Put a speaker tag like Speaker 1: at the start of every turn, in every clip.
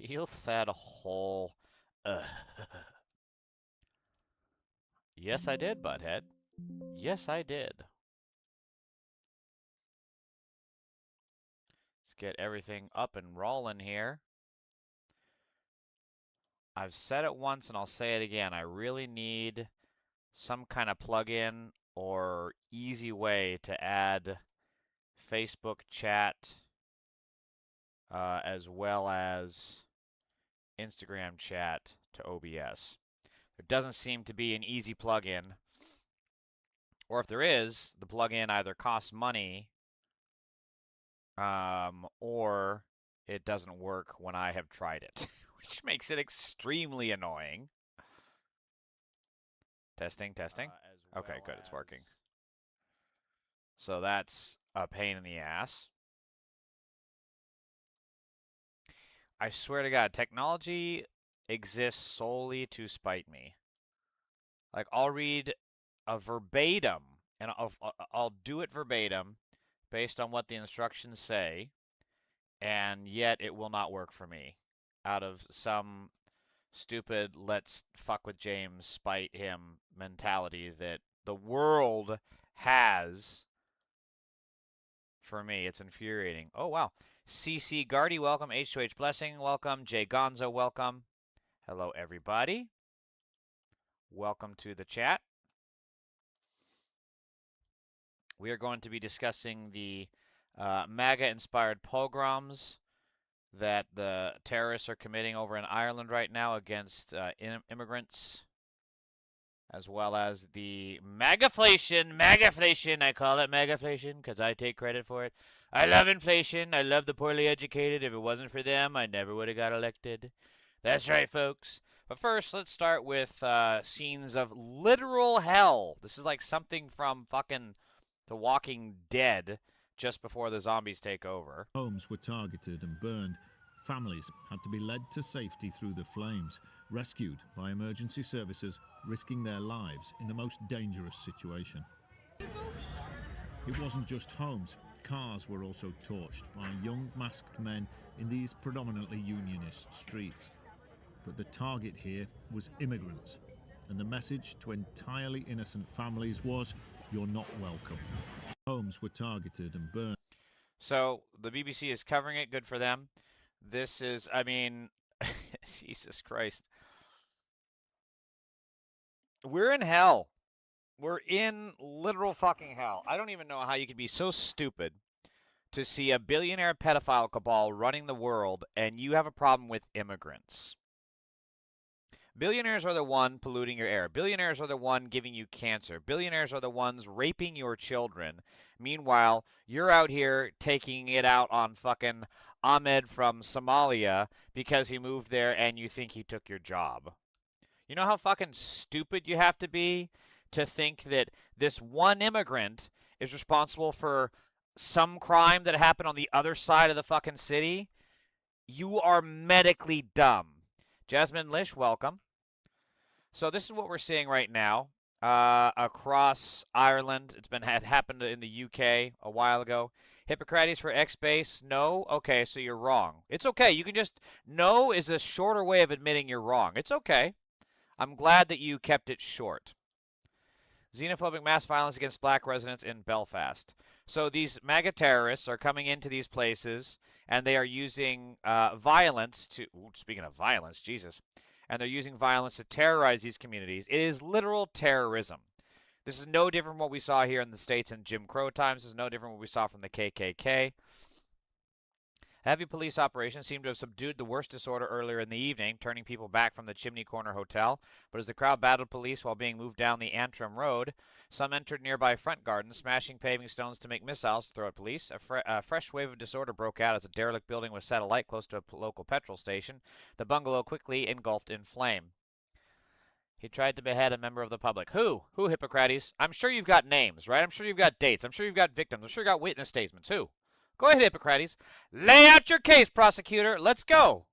Speaker 1: Health that hole. Ugh. Yes, I did, butthead. Yes, I did. Let's get everything up and rolling here. I've said it once and I'll say it again. I really need some kind of plugin or easy way to add Facebook chat as well as Instagram chat to OBS. There doesn't seem to be an easy plugin, or if there is, the plugin either costs money or it doesn't work when I have tried it, which makes it extremely annoying. Testing, testing. Okay, good, it's working. So that's a pain in the ass. I swear to God, technology exists solely to spite me. Like, I'll read a verbatim, and I'll do it verbatim based on what the instructions say, and yet it will not work for me out of some stupid let's fuck with James, spite him mentality that the world has. For me, it's infuriating. Oh, wow. CC Gardy, welcome. H2H Blessing, welcome. Jay Gonzo, welcome. Hello, everybody. Welcome to the chat. We are going to be discussing the MAGA-inspired pogroms that the terrorists are committing over in Ireland right now against immigrants, as well as the MAGAflation, I call it MAGAflation because I take credit for it. I love inflation. I love the poorly educated. If it wasn't for them, I never would have got elected. That's right, folks. But first, let's start with scenes of literal hell. This is like something from fucking The Walking Dead just before the zombies take over.
Speaker 2: Homes were targeted and burned. Families had to be led to safety through the flames, rescued by emergency services, risking their lives in the most dangerous situation. It wasn't just homes. Cars were also torched by young masked men in these predominantly unionist streets. But the target here was immigrants, and the message to entirely innocent families was, "You're not welcome." Homes were targeted and burned.
Speaker 1: So the BBC is covering it. Good for them. This is, I mean, Jesus Christ. We're in hell. We're in literal fucking hell. I don't even know how you could be so stupid to see a billionaire pedophile cabal running the world and you have a problem with immigrants. Billionaires are the one polluting your air. Billionaires are the one giving you cancer. Billionaires are the ones raping your children. Meanwhile, you're out here taking it out on fucking Ahmed from Somalia because he moved there and you think he took your job. You know how fucking stupid you have to be to think that this one immigrant is responsible for some crime that happened on the other side of the fucking city? You are medically dumb. Jasmine Lish, welcome. So this is what we're seeing right now across Ireland. Had happened in the UK a while ago. Hippocrates for X-Base, no? Okay, so you're wrong. It's okay. You can just, no is a shorter way of admitting you're wrong. It's okay. I'm glad that you kept it short. Xenophobic mass violence against black residents in Belfast. So these MAGA terrorists are coming into these places, and they are using violence to... Ooh, speaking of violence, Jesus. And they're using violence to terrorize these communities. It is literal terrorism. This is no different from what we saw here in the States in Jim Crow times. This is no different from what we saw from the KKK. Heavy police operations seem to have subdued the worst disorder earlier in the evening, turning people back from the Chimney Corner Hotel. But as the crowd battled police while being moved down the Antrim Road, some entered nearby front gardens, smashing paving stones to make missiles to throw at police. A fresh wave of disorder broke out as a derelict building was set alight close to a local petrol station. The bungalow quickly engulfed in flame. He tried to behead a member of the public. Who? Who, Hippocrates? I'm sure you've got names, right? I'm sure you've got dates. I'm sure you've got victims. I'm sure you've got witness statements. Who? Go ahead, Hippocrates. Lay out your case, prosecutor. Let's go.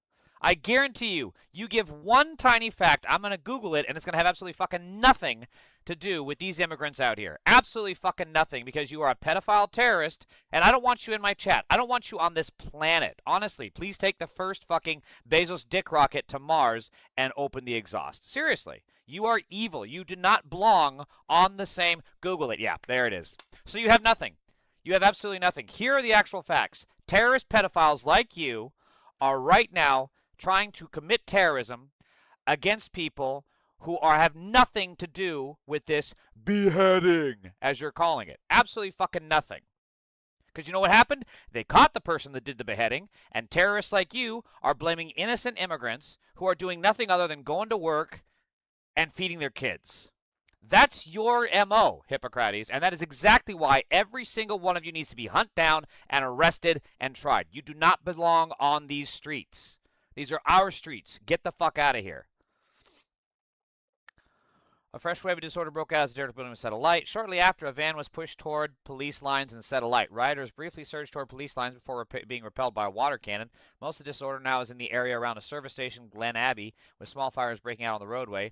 Speaker 1: I guarantee you, you give one tiny fact, I'm going to Google it, and it's going to have absolutely fucking nothing to do with these immigrants out here. Absolutely fucking nothing, because you are a pedophile terrorist, and I don't want you in my chat. I don't want you on this planet. Honestly, please take the first fucking Bezos dick rocket to Mars and open the exhaust. Seriously. You are evil. You do not belong on the same. Google it. Yeah, there it is. So you have nothing. You have absolutely nothing. Here are the actual facts. Terrorist pedophiles like you are right now trying to commit terrorism against people who have nothing to do with this beheading, as you're calling it. Absolutely fucking nothing. Because you know what happened? They caught the person that did the beheading, and terrorists like you are blaming innocent immigrants who are doing nothing other than going to work and feeding their kids. That's your MO, Hippocrates, and that is exactly why every single one of you needs to be hunted down and arrested and tried. You do not belong on these streets. These are our streets. Get the fuck out of here. A fresh wave of disorder broke out as the Derrick building was set alight. Shortly after, a van was pushed toward police lines and set alight. Rioters briefly surged toward police lines before being repelled by a water cannon. Most of the disorder now is in the area around a service station, Glen Abbey, with small fires breaking out on the roadway.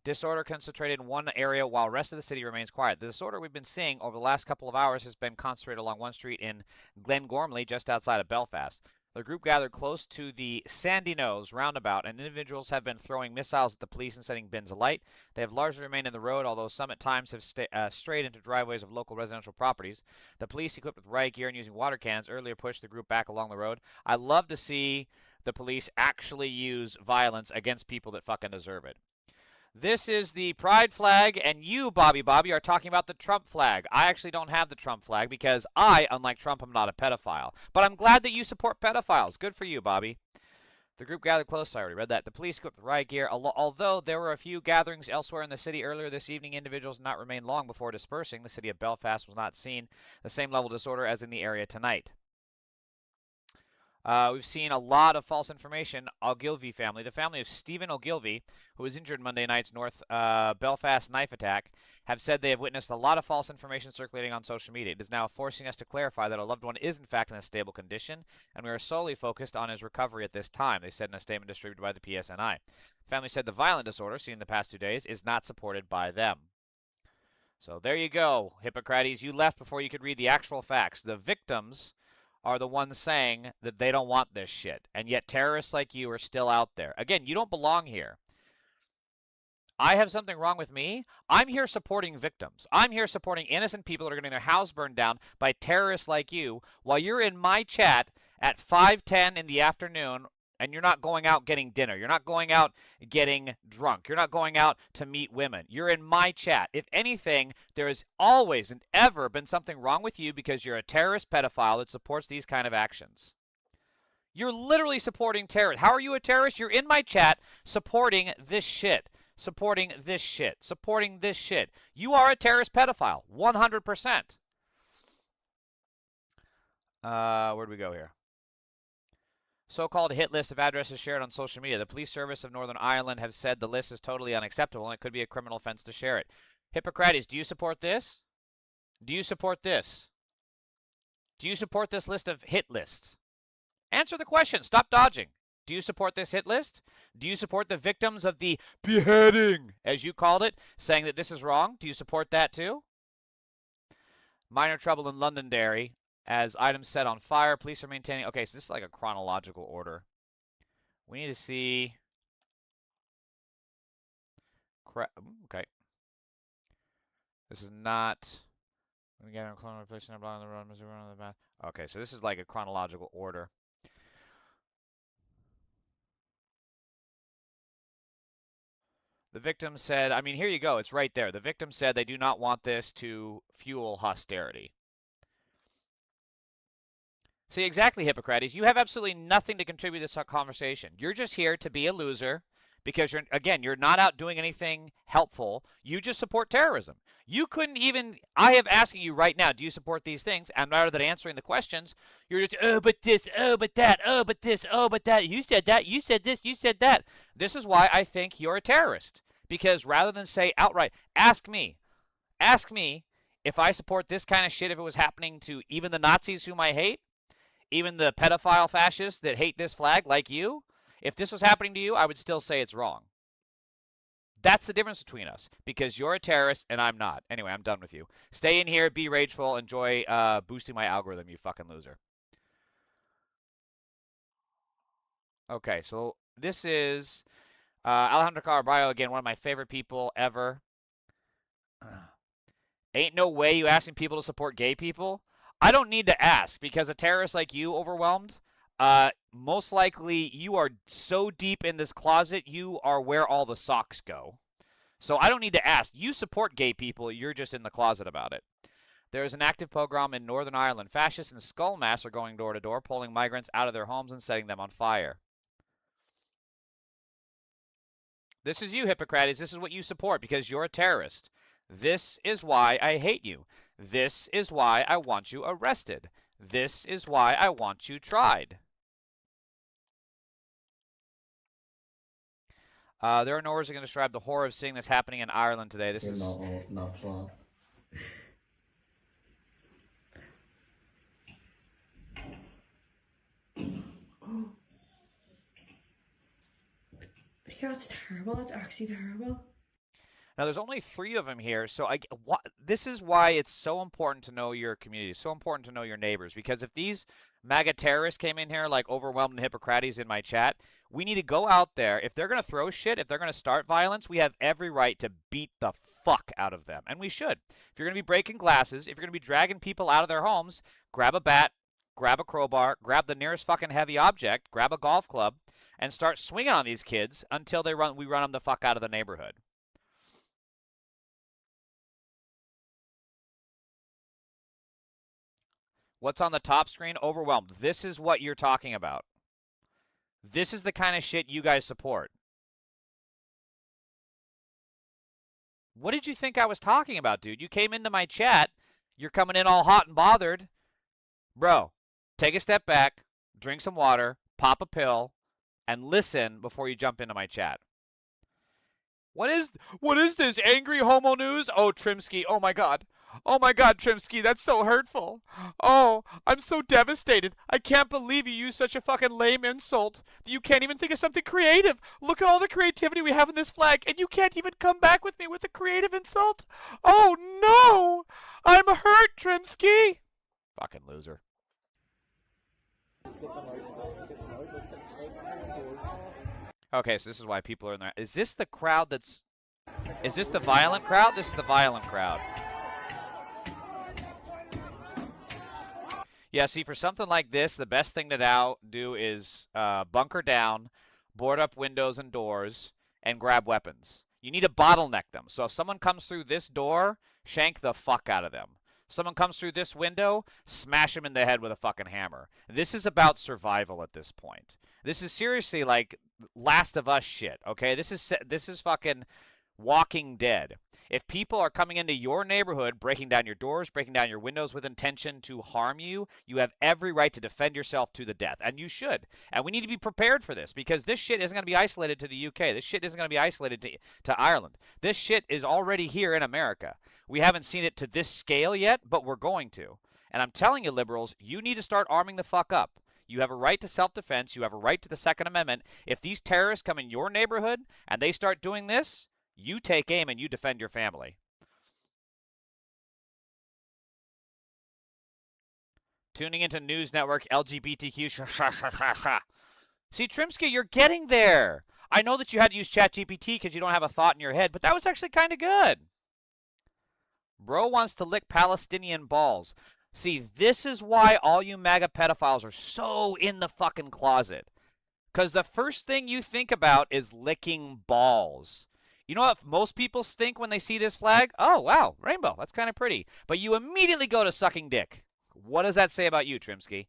Speaker 1: Disorder concentrated in one area while the rest of the city remains quiet. The disorder we've been seeing over the last couple of hours has been concentrated along one street in Glengormley, just outside of Belfast. The group gathered close to the Sandy Nose roundabout, and individuals have been throwing missiles at the police and setting bins alight. They have largely remained in the road, although some at times have strayed into driveways of local residential properties. The police, equipped with riot gear and using water cannons, earlier pushed the group back along the road. I love to see the police actually use violence against people that fucking deserve it. This is the pride flag, and you, Bobby, are talking about the Trump flag. I actually don't have the Trump flag because I, unlike Trump, am not a pedophile. But I'm glad that you support pedophiles. Good for you, Bobby. The group gathered close. I already read that. The police equipped with riot gear. Although there were a few gatherings elsewhere in the city earlier this evening, individuals did not remain long before dispersing. The city of Belfast was not seen the same level of disorder as in the area tonight. We've seen a lot of false information. Ogilvy family, the family of Stephen Ogilvy, who was injured Monday night's North Belfast knife attack, have said they have witnessed a lot of false information circulating on social media. It is now forcing us to clarify that a loved one is in fact in a stable condition, and we are solely focused on his recovery at this time, they said in a statement distributed by the PSNI. The family said the violent disorder seen in the past 2 days is not supported by them. So there you go, Hippocrates. You left before you could read the actual facts. The victims are the ones saying that they don't want this shit. And yet terrorists like you are still out there. Again, you don't belong here. I have something wrong with me. I'm here supporting victims. I'm here supporting innocent people that are getting their house burned down by terrorists like you while you're in my chat at 5:10 in the afternoon and you're not going out getting dinner. You're not going out getting drunk. You're not going out to meet women. You're in my chat. If anything, there has always and ever been something wrong with you because you're a terrorist pedophile that supports these kind of actions. You're literally supporting terrorists. How are you a terrorist? You're in my chat supporting this shit. Supporting this shit. Supporting this shit. You are a terrorist pedophile. 100%. Where do we go here? So-called hit list of addresses shared on social media. The police service of Northern Ireland have said the list is totally unacceptable and it could be a criminal offense to share it. Hippocrates, do you support this? Do you support this? Do you support this list of hit lists? Answer the question. Stop dodging. Do you support this hit list? Do you support the victims of the beheading, as you called it, saying that this is wrong? Do you support that too? Minor trouble in Londonderry. As items set on fire, police are maintaining... Okay, so this is like a chronological order. We need to see... Okay. This is not... Okay, so this is like a chronological order. The victim said... I mean, here you go. It's right there. The victim said they do not want this to fuel hostility. See, exactly, Hippocrates. You have absolutely nothing to contribute to this conversation. You're just here to be a loser because, you're not out doing anything helpful. You just support terrorism. You couldn't even... I am asking you right now, do you support these things? And rather than answering the questions, you're just, oh, but this, oh, but that, oh, but this, oh, but that. You said that, you said this, you said that. This is why I think you're a terrorist. Because rather than say outright, ask me if I support this kind of shit if it was happening to even the Nazis whom I hate, even the pedophile fascists that hate this flag like you. If this was happening to you, I would still say it's wrong. That's the difference between us, because you're a terrorist and I'm not. Anyway, I'm done with you. Stay in here, be rageful, enjoy boosting my algorithm, you fucking loser. Okay, so this is Alejandro Caraballo, again, one of my favorite people ever. Ain't no way you asking people to support gay people. I don't need to ask, because a terrorist like you, Overwhelmed, most likely you are so deep in this closet, you are where all the socks go. So I don't need to ask. You support gay people, you're just in the closet about it. There is an active pogrom in Northern Ireland. Fascists in skull masks are going door to door, pulling migrants out of their homes and setting them on fire. This is you, Hippocrates. This is what you support, because you're a terrorist. This is why I hate you. This is why I want you arrested. This is why I want you tried. There are no words that can describe the horror of seeing this happening in Ireland today. This is
Speaker 3: not flat. Yeah, it's terrible. It's actually terrible.
Speaker 1: Now, there's only 3 of them here, so this is why it's so important to know your community, so important to know your neighbors, because if these MAGA terrorists came in here like Overwhelmed and Hippocrates in my chat, we need to go out there. If they're going to throw shit, if they're going to start violence, we have every right to beat the fuck out of them, and we should. If you're going to be breaking glasses, if you're going to be dragging people out of their homes, grab a bat, grab a crowbar, grab the nearest fucking heavy object, grab a golf club, and start swinging on these kids until we run them the fuck out of the neighborhood. What's on the top screen? Overwhelmed. This is what you're talking about. This is the kind of shit you guys support. What did you think I was talking about, dude? You came into my chat. You're coming in all hot and bothered. Bro, take a step back, drink some water, pop a pill, and listen before you jump into my chat. What is this angry homo news? Oh, Trimsky. Oh, my God. Oh, my God, Trimsky. That's so hurtful. Oh, I'm so devastated. I can't believe you used such a fucking lame insult. You can't even think of something creative. Look at all the creativity we have in this flag, and you can't even come back with me with a creative insult? Oh, no. I'm hurt, Trimsky. Fucking loser. Okay, so this is why people are in there. Is this the crowd that's... Is this the violent crowd? This is the violent crowd. Yeah, see, for something like this, the best thing to do is bunker down, board up windows and doors, and grab weapons. You need to bottleneck them. So if someone comes through this door, shank the fuck out of them. Someone comes through this window, smash them in the head with a fucking hammer. This is about survival at this point. This is seriously like Last of Us shit, okay? This is fucking Walking Dead. If people are coming into your neighborhood, breaking down your doors, breaking down your windows with intention to harm you, you have every right to defend yourself to the death, and you should. And we need to be prepared for this, because this shit isn't going to be isolated to the UK. This shit isn't going to be isolated to Ireland. This shit is already here in America. We haven't seen it to this scale yet, but we're going to. And I'm telling you, liberals, you need to start arming the fuck up. You have a right to self-defense. You have a right to the Second Amendment. If these terrorists come in your neighborhood and they start doing this, you take aim and you defend your family. Tuning into News Network LGBTQ. See, Trimsky, you're getting there. I know that you had to use ChatGPT because you don't have a thought in your head, but that was actually kind of good. Bro wants to lick Palestinian balls. See, this is why all you MAGA pedophiles are so in the fucking closet. Because the first thing you think about is licking balls. You know what most people think when they see this flag? Oh, wow, rainbow. That's kind of pretty. But you immediately go to sucking dick. What does that say about you, Trimsky?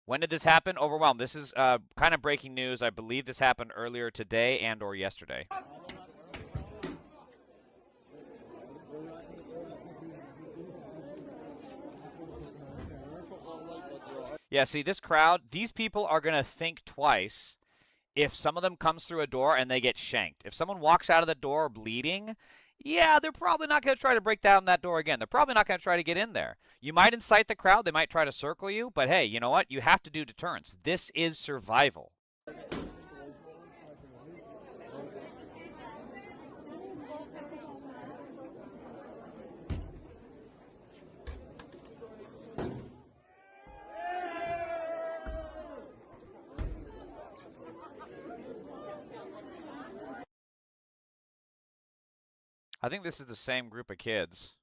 Speaker 1: When did this happen? Overwhelmed. This is kind of breaking news. I believe this happened earlier today and or yesterday. Yeah, see, this crowd, these people are going to think twice if some of them comes through a door and they get shanked. If someone walks out of the door bleeding, yeah, they're probably not going to try to break down that door again. They're probably not going to try to get in there. You might incite the crowd. They might try to circle you. But hey, you know what? You have to do deterrence. This is survival. I think this is the same group of kids.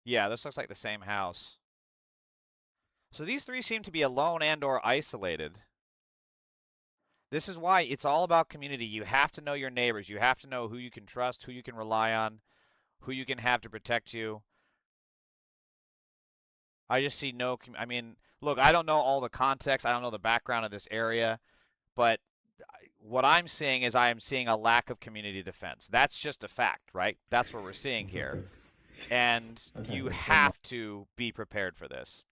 Speaker 1: Yeah, this looks like the same house. So these three seem to be alone and or isolated. This is why it's all about community. You have to know your neighbors. You have to know who you can trust, who you can rely on, who you can have to protect you. I just see no. I mean, look, I don't know all the context. I don't know the background of this area, but what I'm seeing is I am seeing a lack of community defense. That's just a fact, right? That's what we're seeing here. And you have to be prepared for this.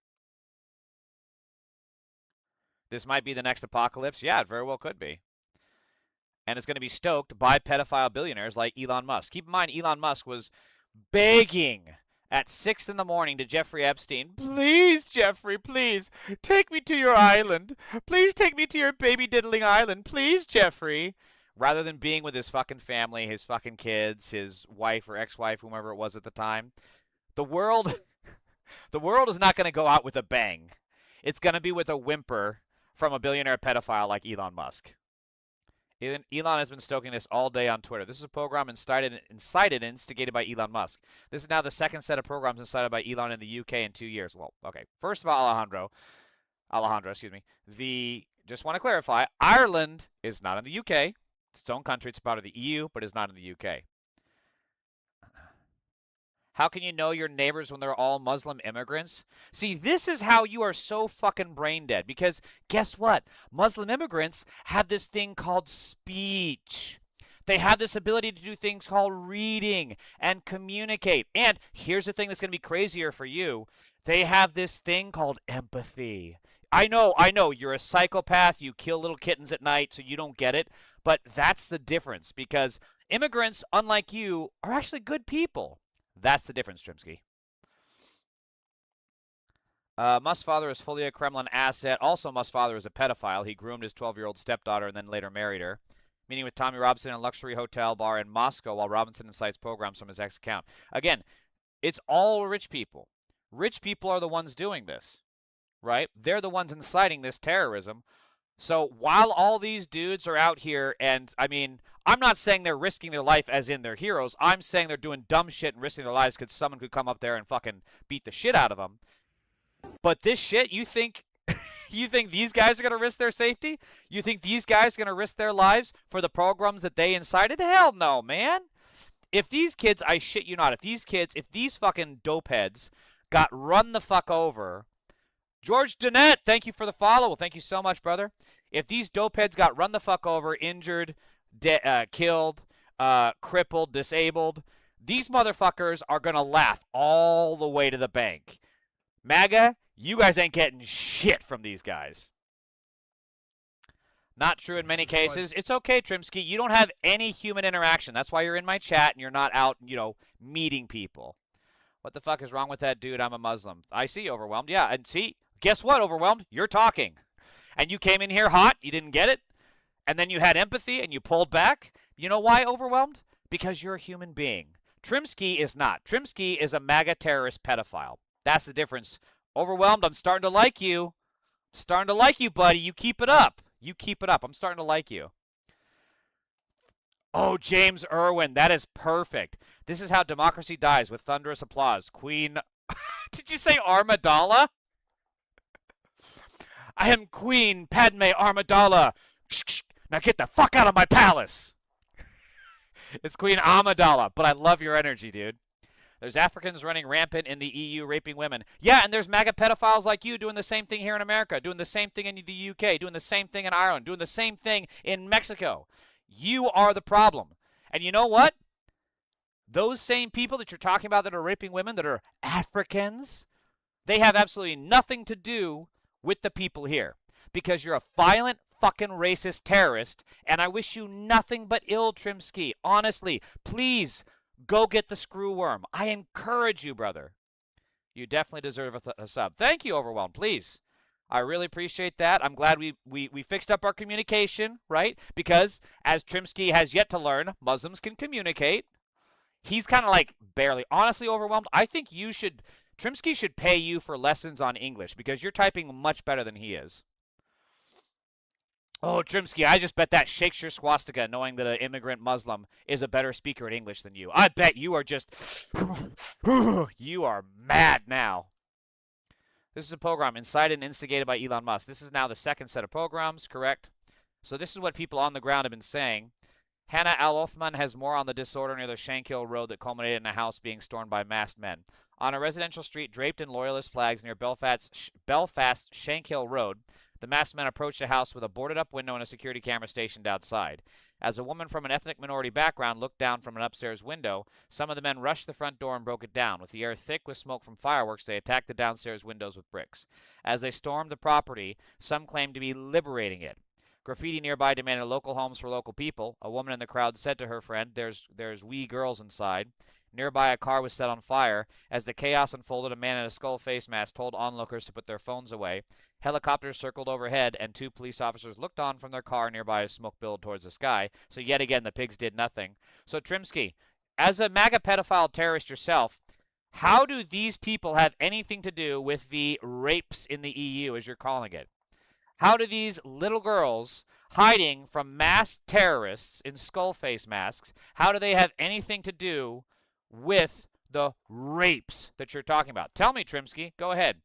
Speaker 1: This might be the next apocalypse. Yeah, it very well could be. And it's going to be stoked by pedophile billionaires like Elon Musk. Keep in mind, Elon Musk was begging at 6 in the morning to Jeffrey Epstein, please, Jeffrey, please, take me to your island. Please take me to your baby diddling island. Please, Jeffrey. Rather than being with his fucking family, his fucking kids, his wife or ex-wife, whomever it was at the time. The world, the world is not going to go out with a bang. It's going to be with a whimper from a billionaire pedophile like Elon Musk. Elon has been stoking this all day on Twitter. This is a program incited and instigated by Elon Musk. This is now the second set of programs incited by Elon in the UK in 2 years. Well, okay. First of all, Alejandro, excuse me. Just want to clarify, Ireland is not in the UK. It's its own country. It's part of the EU, but is not in the UK. How can you know your neighbors when they're all Muslim immigrants? See, this is how you are so fucking brain dead. Because guess what? Muslim immigrants have this thing called speech. They have this ability to do things called reading and communicate. And here's the thing that's going to be crazier for you. They have this thing called empathy. I know, you're a psychopath. You kill little kittens at night, so you don't get it. But that's the difference. Because immigrants, unlike you, are actually good people. That's the difference, Trimsky. Musk's father is fully a Kremlin asset. Also, Musk's father is a pedophile. He groomed his 12-year-old stepdaughter and then later married her. Meeting with Tommy Robinson in a luxury hotel bar in Moscow while Robinson incites programs from his ex account. Again, it's all rich people. Rich people are the ones doing this, right? They're the ones inciting this terrorism. So while all these dudes are out here, and I mean, I'm not saying they're risking their life as in they're heroes. I'm saying they're doing dumb shit and risking their lives because someone could come up there and fucking beat the shit out of them. But this shit, you think these guys are going to risk their safety? You think these guys are going to risk their lives for the programs that they incited? Hell no, man. If these kids, I shit you not, if these fucking dopeheads got run the fuck over. George Danette, thank you for the follow. Well, thank you so much, brother. If these dopeheads got run the fuck over, injured, killed, crippled, disabled, these motherfuckers are going to laugh all the way to the bank. Maga, you guys ain't getting shit from these guys. Not true in many cases. It's okay, Trimsky. You don't have any human interaction. That's why you're in my chat and you're not out, meeting people. What the fuck is wrong with that dude? I'm a Muslim. I see, Overwhelmed. Yeah, and see, guess what, Overwhelmed? You're talking. And you came in here hot. You didn't get it. And then you had empathy and you pulled back. You know why, Overwhelmed? Because you're a human being. Trimsky is not. Trimsky is a MAGA terrorist pedophile. That's the difference. Overwhelmed, I'm starting to like you. Starting to like you, buddy. You keep it up. You keep it up. I'm starting to like you. Oh, James Irwin, that is perfect. This is how democracy dies, with thunderous applause. Queen... Did you say Amidala? I am Queen Padme Amidala. Now get the fuck out of my palace. It's Queen Amidala, but I love your energy, dude. There's Africans running rampant in the EU raping women. Yeah, and there's MAGA pedophiles like you doing the same thing here in America, doing the same thing in the UK, doing the same thing in Ireland, doing the same thing in Mexico. You are the problem. And you know what? Those same people that you're talking about that are raping women, that are Africans, they have absolutely nothing to do with the people here. Because you're a violent fucking racist terrorist, and I wish you nothing but ill, Trimsky. Honestly, please, go get the screw worm. I encourage you, brother. You definitely deserve a sub. Thank you, Overwhelmed, please. I really appreciate that. I'm glad we fixed up our communication, right? Because, as Trimsky has yet to learn, Muslims can communicate. He's kind of like barely. Honestly, Overwhelmed, I think Trimsky should pay you for lessons on English because you're typing much better than he is. Oh, Trimsky, I just bet that shakes your swastika knowing that an immigrant Muslim is a better speaker in English than you. I bet you are just. You are mad now. This is a program incited and instigated by Elon Musk. This is now the second set of programs, correct? So this is what people on the ground have been saying. Hannah Al Othman has more on the disorder near the Shankill Road that culminated in a house being stormed by masked men. On a residential street draped in loyalist flags near Belfast Shankill Road, the masked men approached a house with a boarded up window and a security camera stationed outside. As a woman from an ethnic minority background looked down from an upstairs window, some of the men rushed the front door and broke it down. With the air thick with smoke from fireworks, they attacked the downstairs windows with bricks. As they stormed the property, some claimed to be liberating it. Graffiti nearby demanded local homes for local people. A woman in the crowd said to her friend, There's wee girls inside. Nearby, a car was set on fire. As the chaos unfolded, a man in a skull face mask told onlookers to put their phones away. Helicopters circled overhead, and two police officers looked on from their car nearby as smoke billowed towards the sky. So yet again, the pigs did nothing. So Trimsky, as a MAGA pedophile terrorist yourself, how do these people have anything to do with the rapes in the EU, as you're calling it? How do these little girls hiding from masked terrorists in skull face masks, how do they have anything to do with the rapes that you're talking about? Tell me, Trimsky. Go ahead.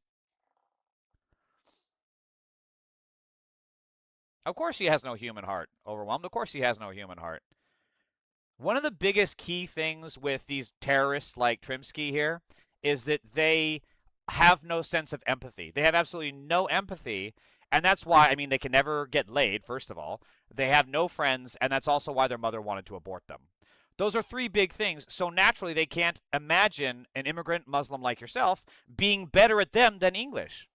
Speaker 1: Of course he has no human heart. Overwhelmed. Of course he has no human heart. One of the biggest key things with these terrorists like Trimsky here is that they have no sense of empathy. They have absolutely no empathy. And that's why, I mean, they can never get laid, first of all. They have no friends, and that's also why their mother wanted to abort them. Those are three big things. So naturally, they can't imagine an immigrant Muslim like yourself being better at them than English.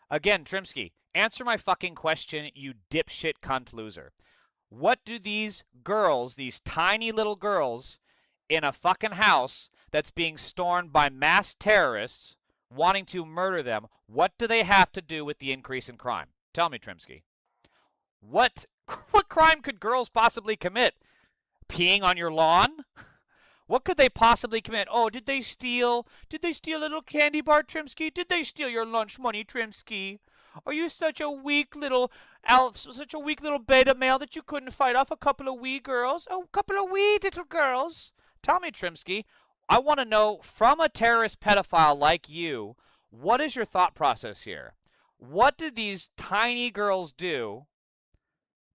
Speaker 1: Again, Trimsky, answer my fucking question, you dipshit cunt loser. What do these girls, these tiny little girls, in a fucking house that's being stormed by mass terrorists wanting to murder them, what do they have to do with the increase in crime? Tell me, Trimsky. What crime could girls possibly commit? Peeing on your lawn? What could they possibly commit? Oh, did they steal a little candy bar, Trimsky? Did they steal your lunch money, Trimsky? Are you such a weak little such a weak little beta male that you couldn't fight off a couple of wee girls? A couple of wee little girls? Tell me, Trimsky. I want to know from a terrorist pedophile like you, what is your thought process here? What did these tiny girls do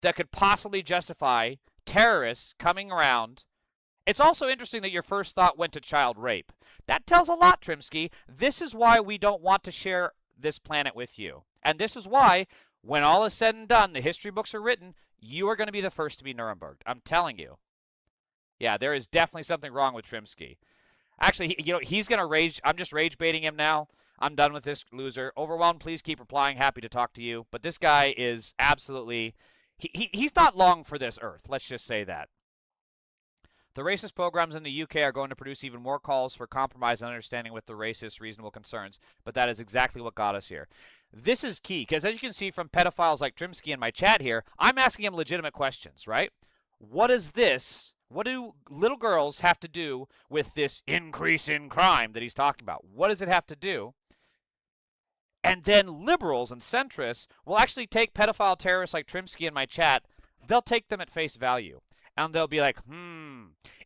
Speaker 1: that could possibly justify terrorists coming around? It's also interesting that your first thought went to child rape. That tells a lot, Trimsky. This is why we don't want to share this planet with you. And this is why, when all is said and done, the history books are written, you are going to be the first to be Nuremberg. I'm telling you. Yeah, there is definitely something wrong with Trimsky. Actually, he's going to rage. I'm just rage baiting him now. I'm done with this loser. Overwhelmed, please keep replying. Happy to talk to you. But this guy is absolutely... He's not long for this earth. Let's just say that. The racist programs in the UK are going to produce even more calls for compromise and understanding with the racist reasonable concerns, but that is exactly what got us here. This is key, because as you can see from pedophiles like Trimsky in my chat here, I'm asking him legitimate questions, right? What do little girls have to do with this increase in crime that he's talking about? What does it have to do? And then liberals and centrists will actually take pedophile terrorists like Trimsky in my chat, they'll take them at face value. And they'll be like,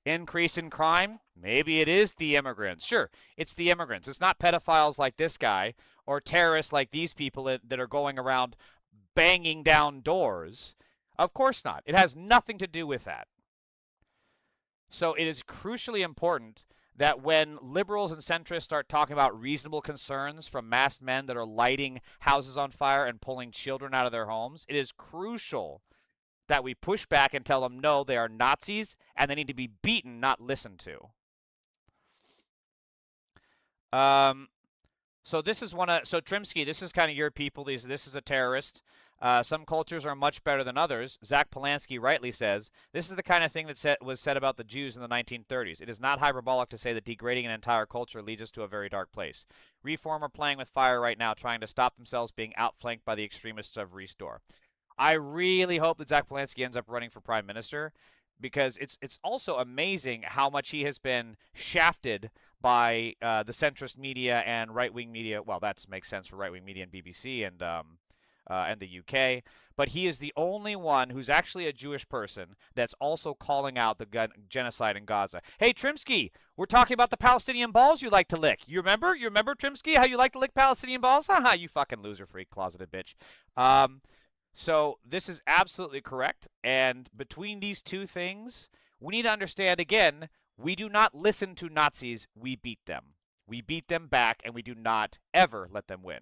Speaker 1: increase in crime? Maybe it is the immigrants. Sure, it's the immigrants. It's not pedophiles like this guy or terrorists like these people that are going around banging down doors. Of course not. It has nothing to do with that. So it is crucially important that when liberals and centrists start talking about reasonable concerns from masked men that are lighting houses on fire and pulling children out of their homes, it is crucial that we push back and tell them, no, they are Nazis, and they need to be beaten, not listened to. So this is so Trimsky, this is kind of your people. This is a terrorist. Some cultures are much better than others. Zach Polanski rightly says, this is the kind of thing that was said about the Jews in the 1930s. It is not hyperbolic to say that degrading an entire culture leads us to a very dark place. Reform are playing with fire right now, trying to stop themselves being outflanked by the extremists of Restore. I really hope that Zach Polanski ends up running for prime minister, because it's also amazing how much he has been shafted by the centrist media and right-wing media. Well, that makes sense for right-wing media and BBC and and the UK. But he is the only one who's actually a Jewish person that's also calling out the genocide in Gaza. Hey, Trimsky, we're talking about the Palestinian balls you like to lick. You remember? You remember, Trimsky, how you like to lick Palestinian balls? Haha, you fucking loser freak, closeted bitch. So this is absolutely correct. And between these two things, we need to understand again, we do not listen to Nazis, we beat them. We beat them back, and we do not ever let them win.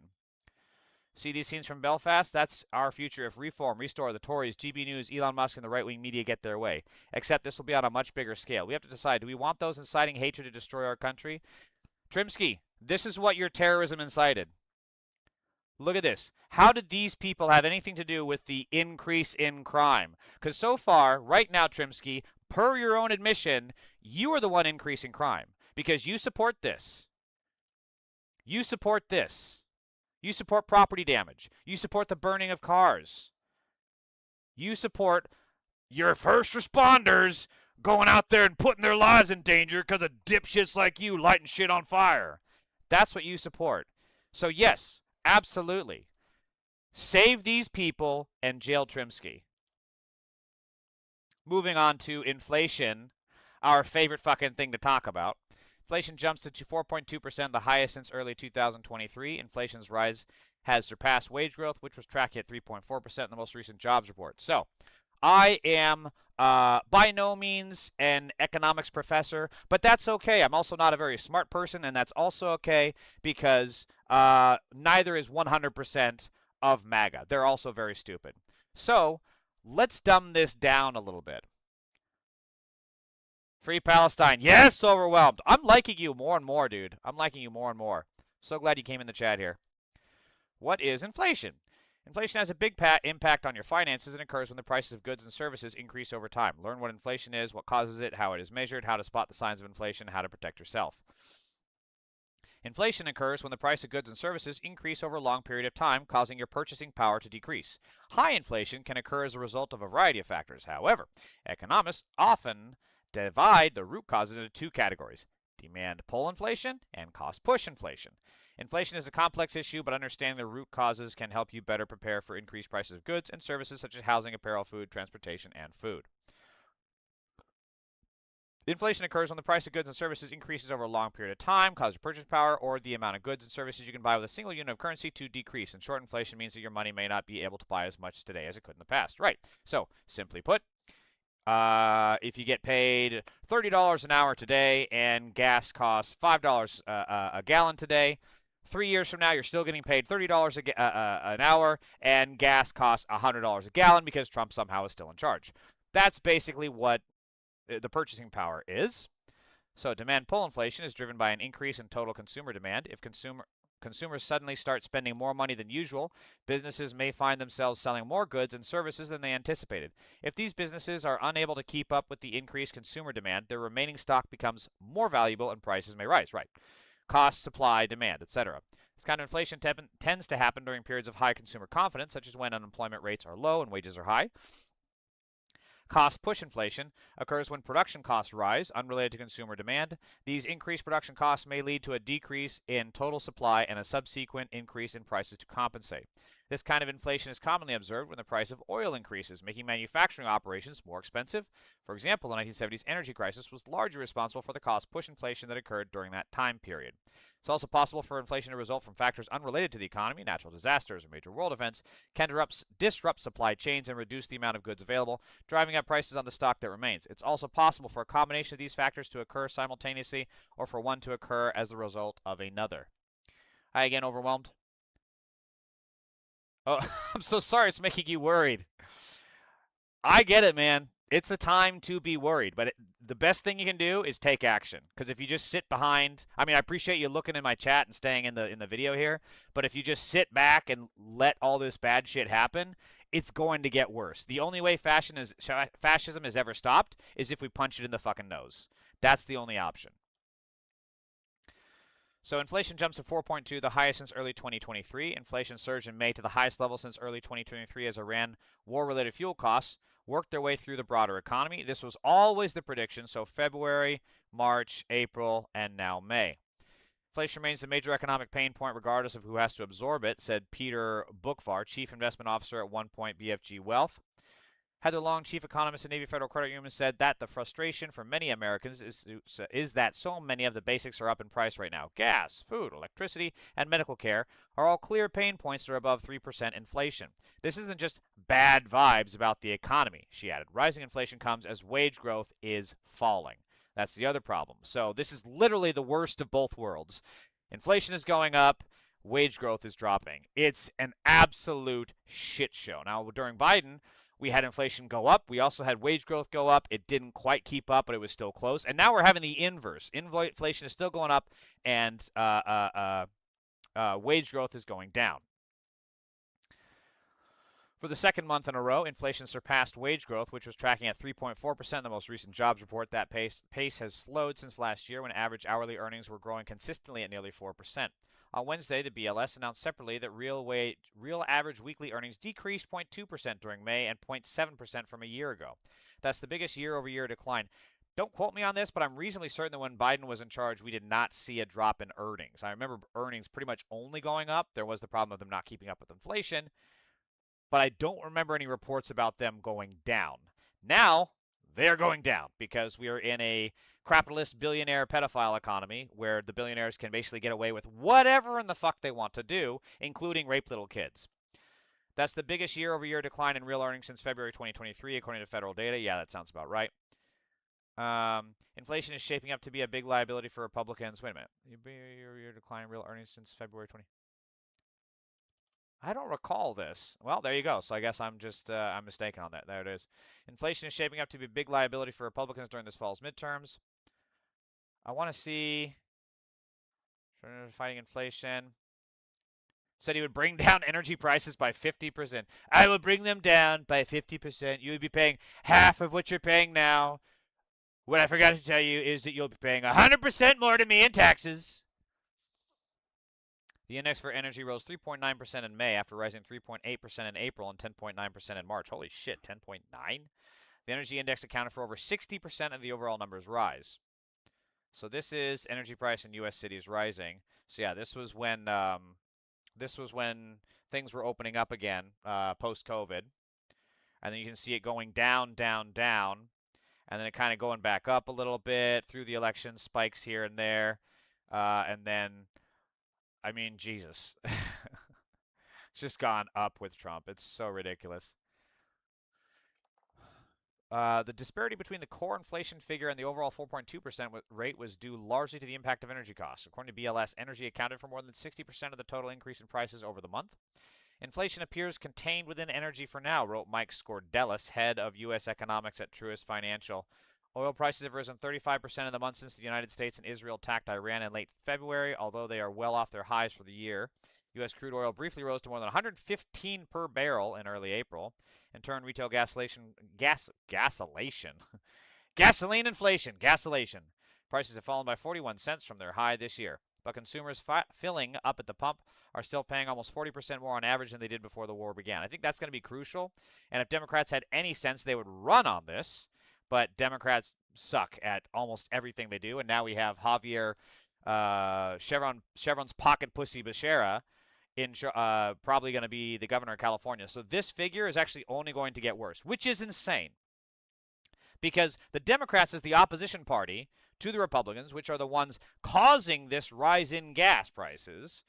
Speaker 1: See these scenes from Belfast? That's our future if Reform, Restore, the Tories, GB News, Elon Musk, and the right-wing media get their way. Except this will be on a much bigger scale. We have to decide, do we want those inciting hatred to destroy our country? Trimsky, this is what your terrorism incited. Look at this. How did these people have anything to do with the increase in crime? Because so far, right now, Trimsky, per your own admission, you are the one increasing crime. Because you support this. You support this. You support property damage. You support the burning of cars. You support your first responders going out there and putting their lives in danger because of dipshits like you lighting shit on fire. That's what you support. So yes, absolutely. Save these people and jail Trimsky. Moving on to inflation, our favorite fucking thing to talk about. Inflation jumps to 4.2%, the highest since early 2023. Inflation's rise has surpassed wage growth, which was tracking at 3.4% in the most recent jobs report. So, I am by no means an economics professor, but that's okay. I'm also not a very smart person, and that's also okay because neither is 100% of Maga. They're also very stupid. So, let's dumb this down a little bit. Free Palestine. Yes, overwhelmed. I'm liking you more and more, dude. I'm liking you more and more. So glad you came in the chat here. What is inflation? Inflation has a big impact on your finances and occurs when the prices of goods and services increase over time. Learn what inflation is, what causes it, how it is measured, how to spot the signs of inflation, how to protect yourself. Inflation occurs when the price of goods and services increase over a long period of time, causing your purchasing power to decrease. High inflation can occur as a result of a variety of factors. However, economists often divide the root causes into two categories: demand pull inflation and cost push inflation. Inflation is a complex issue, but understanding the root causes can help you better prepare for increased prices of goods and services such as housing, apparel, food, transportation, and food. Inflation occurs when the price of goods and services increases over a long period of time, causing your purchasing power or the amount of goods and services you can buy with a single unit of currency to decrease. In short, inflation means that your money may not be able to buy as much today as it could in the past. Right. So, simply put, if you get paid $30 an hour today and gas costs $5 a gallon today, 3 years from now you're still getting paid $30 an hour and gas costs $100 a gallon because Trump somehow is still in charge. That's basically what the purchasing power is. So demand pull inflation is driven by an increase in total consumer demand. If consumers suddenly start spending more money than usual, businesses may find themselves selling more goods and services than they anticipated. If these businesses are unable to keep up with the increased consumer demand, their remaining stock becomes more valuable and prices may rise. Right. Cost, supply, demand, etc. This kind of inflation tends to happen during periods of high consumer confidence, such as when unemployment rates are low and wages are high. Cost push inflation occurs when production costs rise, unrelated to consumer demand. These increased production costs may lead to a decrease in total supply and a subsequent increase in prices to compensate. This kind of inflation is commonly observed when the price of oil increases, making manufacturing operations more expensive. For example, the 1970s energy crisis was largely responsible for the cost push inflation that occurred during that time period. It's also possible for inflation to result from factors unrelated to the economy. Natural disasters or major world events can disrupt supply chains and reduce the amount of goods available, driving up prices on the stock that remains. It's also possible for a combination of these factors to occur simultaneously or for one to occur as the result of another. Hi again, overwhelmed? Oh, I'm so sorry it's making you worried. I get it, man. It's a time to be worried, but the best thing you can do is take action. Because if you just sit behind, I mean, I appreciate you looking in my chat and staying in the video here, but if you just sit back and let all this bad shit happen, it's going to get worse. The only way fascism is ever stopped is if we punch it in the fucking nose. That's the only option. So inflation jumps to 4.2, the highest since early 2023. Inflation surged in May to the highest level since early 2023 as Iran war-related fuel costs worked their way through the broader economy. This was always the prediction, so February, March, April, and now May. Inflation remains a major economic pain point regardless of who has to absorb it, said Peter Bookvar, Chief Investment Officer at One Point BFG Wealth. Heather Long, chief economist at Navy Federal Credit Union, said that the frustration for many Americans is that so many of the basics are up in price right now. Gas, food, electricity, and medical care are all clear pain points that are above 3% inflation. This isn't just bad vibes about the economy, she added. Rising inflation comes as wage growth is falling. That's the other problem. So this is literally the worst of both worlds. Inflation is going up. Wage growth is dropping. It's an absolute shit show. Now, during Biden, we had inflation go up. We also had wage growth go up. It didn't quite keep up, but it was still close. And now we're having the inverse. Inflation is still going up, and wage growth is going down. For the second month in a row, inflation surpassed wage growth, which was tracking at 3.4% in the most recent jobs report. That pace has slowed since last year when average hourly earnings were growing consistently at nearly 4%. On Wednesday, the BLS announced separately that real average weekly earnings decreased 0.2% during May and 0.7% from a year ago. That's the biggest year-over-year decline. Don't quote me on this, but I'm reasonably certain that when Biden was in charge, we did not see a drop in earnings. I remember earnings pretty much only going up. There was the problem of them not keeping up with inflation, but I don't remember any reports about them going down. Now, they're going down because we are in a capitalist billionaire pedophile economy where the billionaires can basically get away with whatever in the fuck they want to do, including rape little kids. That's the biggest year-over-year decline in real earnings since February 2023, according to federal data. Yeah, that sounds about right. Inflation is shaping up to be a big liability for Republicans. Wait a minute. Year-over-year decline in real earnings since February 20. I don't recall this. Well, there you go. So I guess I'm just I'm mistaken on that. There it is. Inflation is shaping up to be a big liability for Republicans during this fall's midterms. I want to see fighting inflation. Said he would bring down energy prices by 50%. I will bring them down by 50%. You would be paying half of what you're paying now. What I forgot to tell you is that you'll be paying 100% more to me in taxes. The index for energy rose 3.9% in May after rising 3.8% in April and 10.9% in March. Holy shit, 10.9? The energy index accounted for over 60% of the overall numbers rise. So this is energy price in U.S. cities rising. So yeah, this was when things were opening up again post-COVID. And then you can see it going down, down, down. And then it kind of going back up a little bit through the election, spikes here and there. And then, I mean, Jesus. It's just gone up with Trump. It's so ridiculous. The disparity between the core inflation figure and the overall 4.2% rate was due largely to the impact of energy costs. According to BLS, energy accounted for more than 60% of the total increase in prices over the month. Inflation appears contained within energy for now, wrote Mike Scordelis, head of U.S. economics at Truist Financial. Oil prices have risen 35% in the month since the United States and Israel attacked Iran in late February, although they are well off their highs for the year. U.S. crude oil briefly rose to more than $115 per barrel in early April. In turn, retail gasoline prices have fallen by 41 cents from their high this year. But consumers filling up at the pump are still paying almost 40% more on average than they did before the war began. I think that's going to be crucial. And if Democrats had any sense, they would run on this. But Democrats suck at almost everything they do. And now we have Javier Chevron's pocket pussy Becerra probably going to be the governor of California. So this figure is actually only going to get worse, which is insane. Because the Democrats is the opposition party to the Republicans, which are the ones causing this rise in gas prices.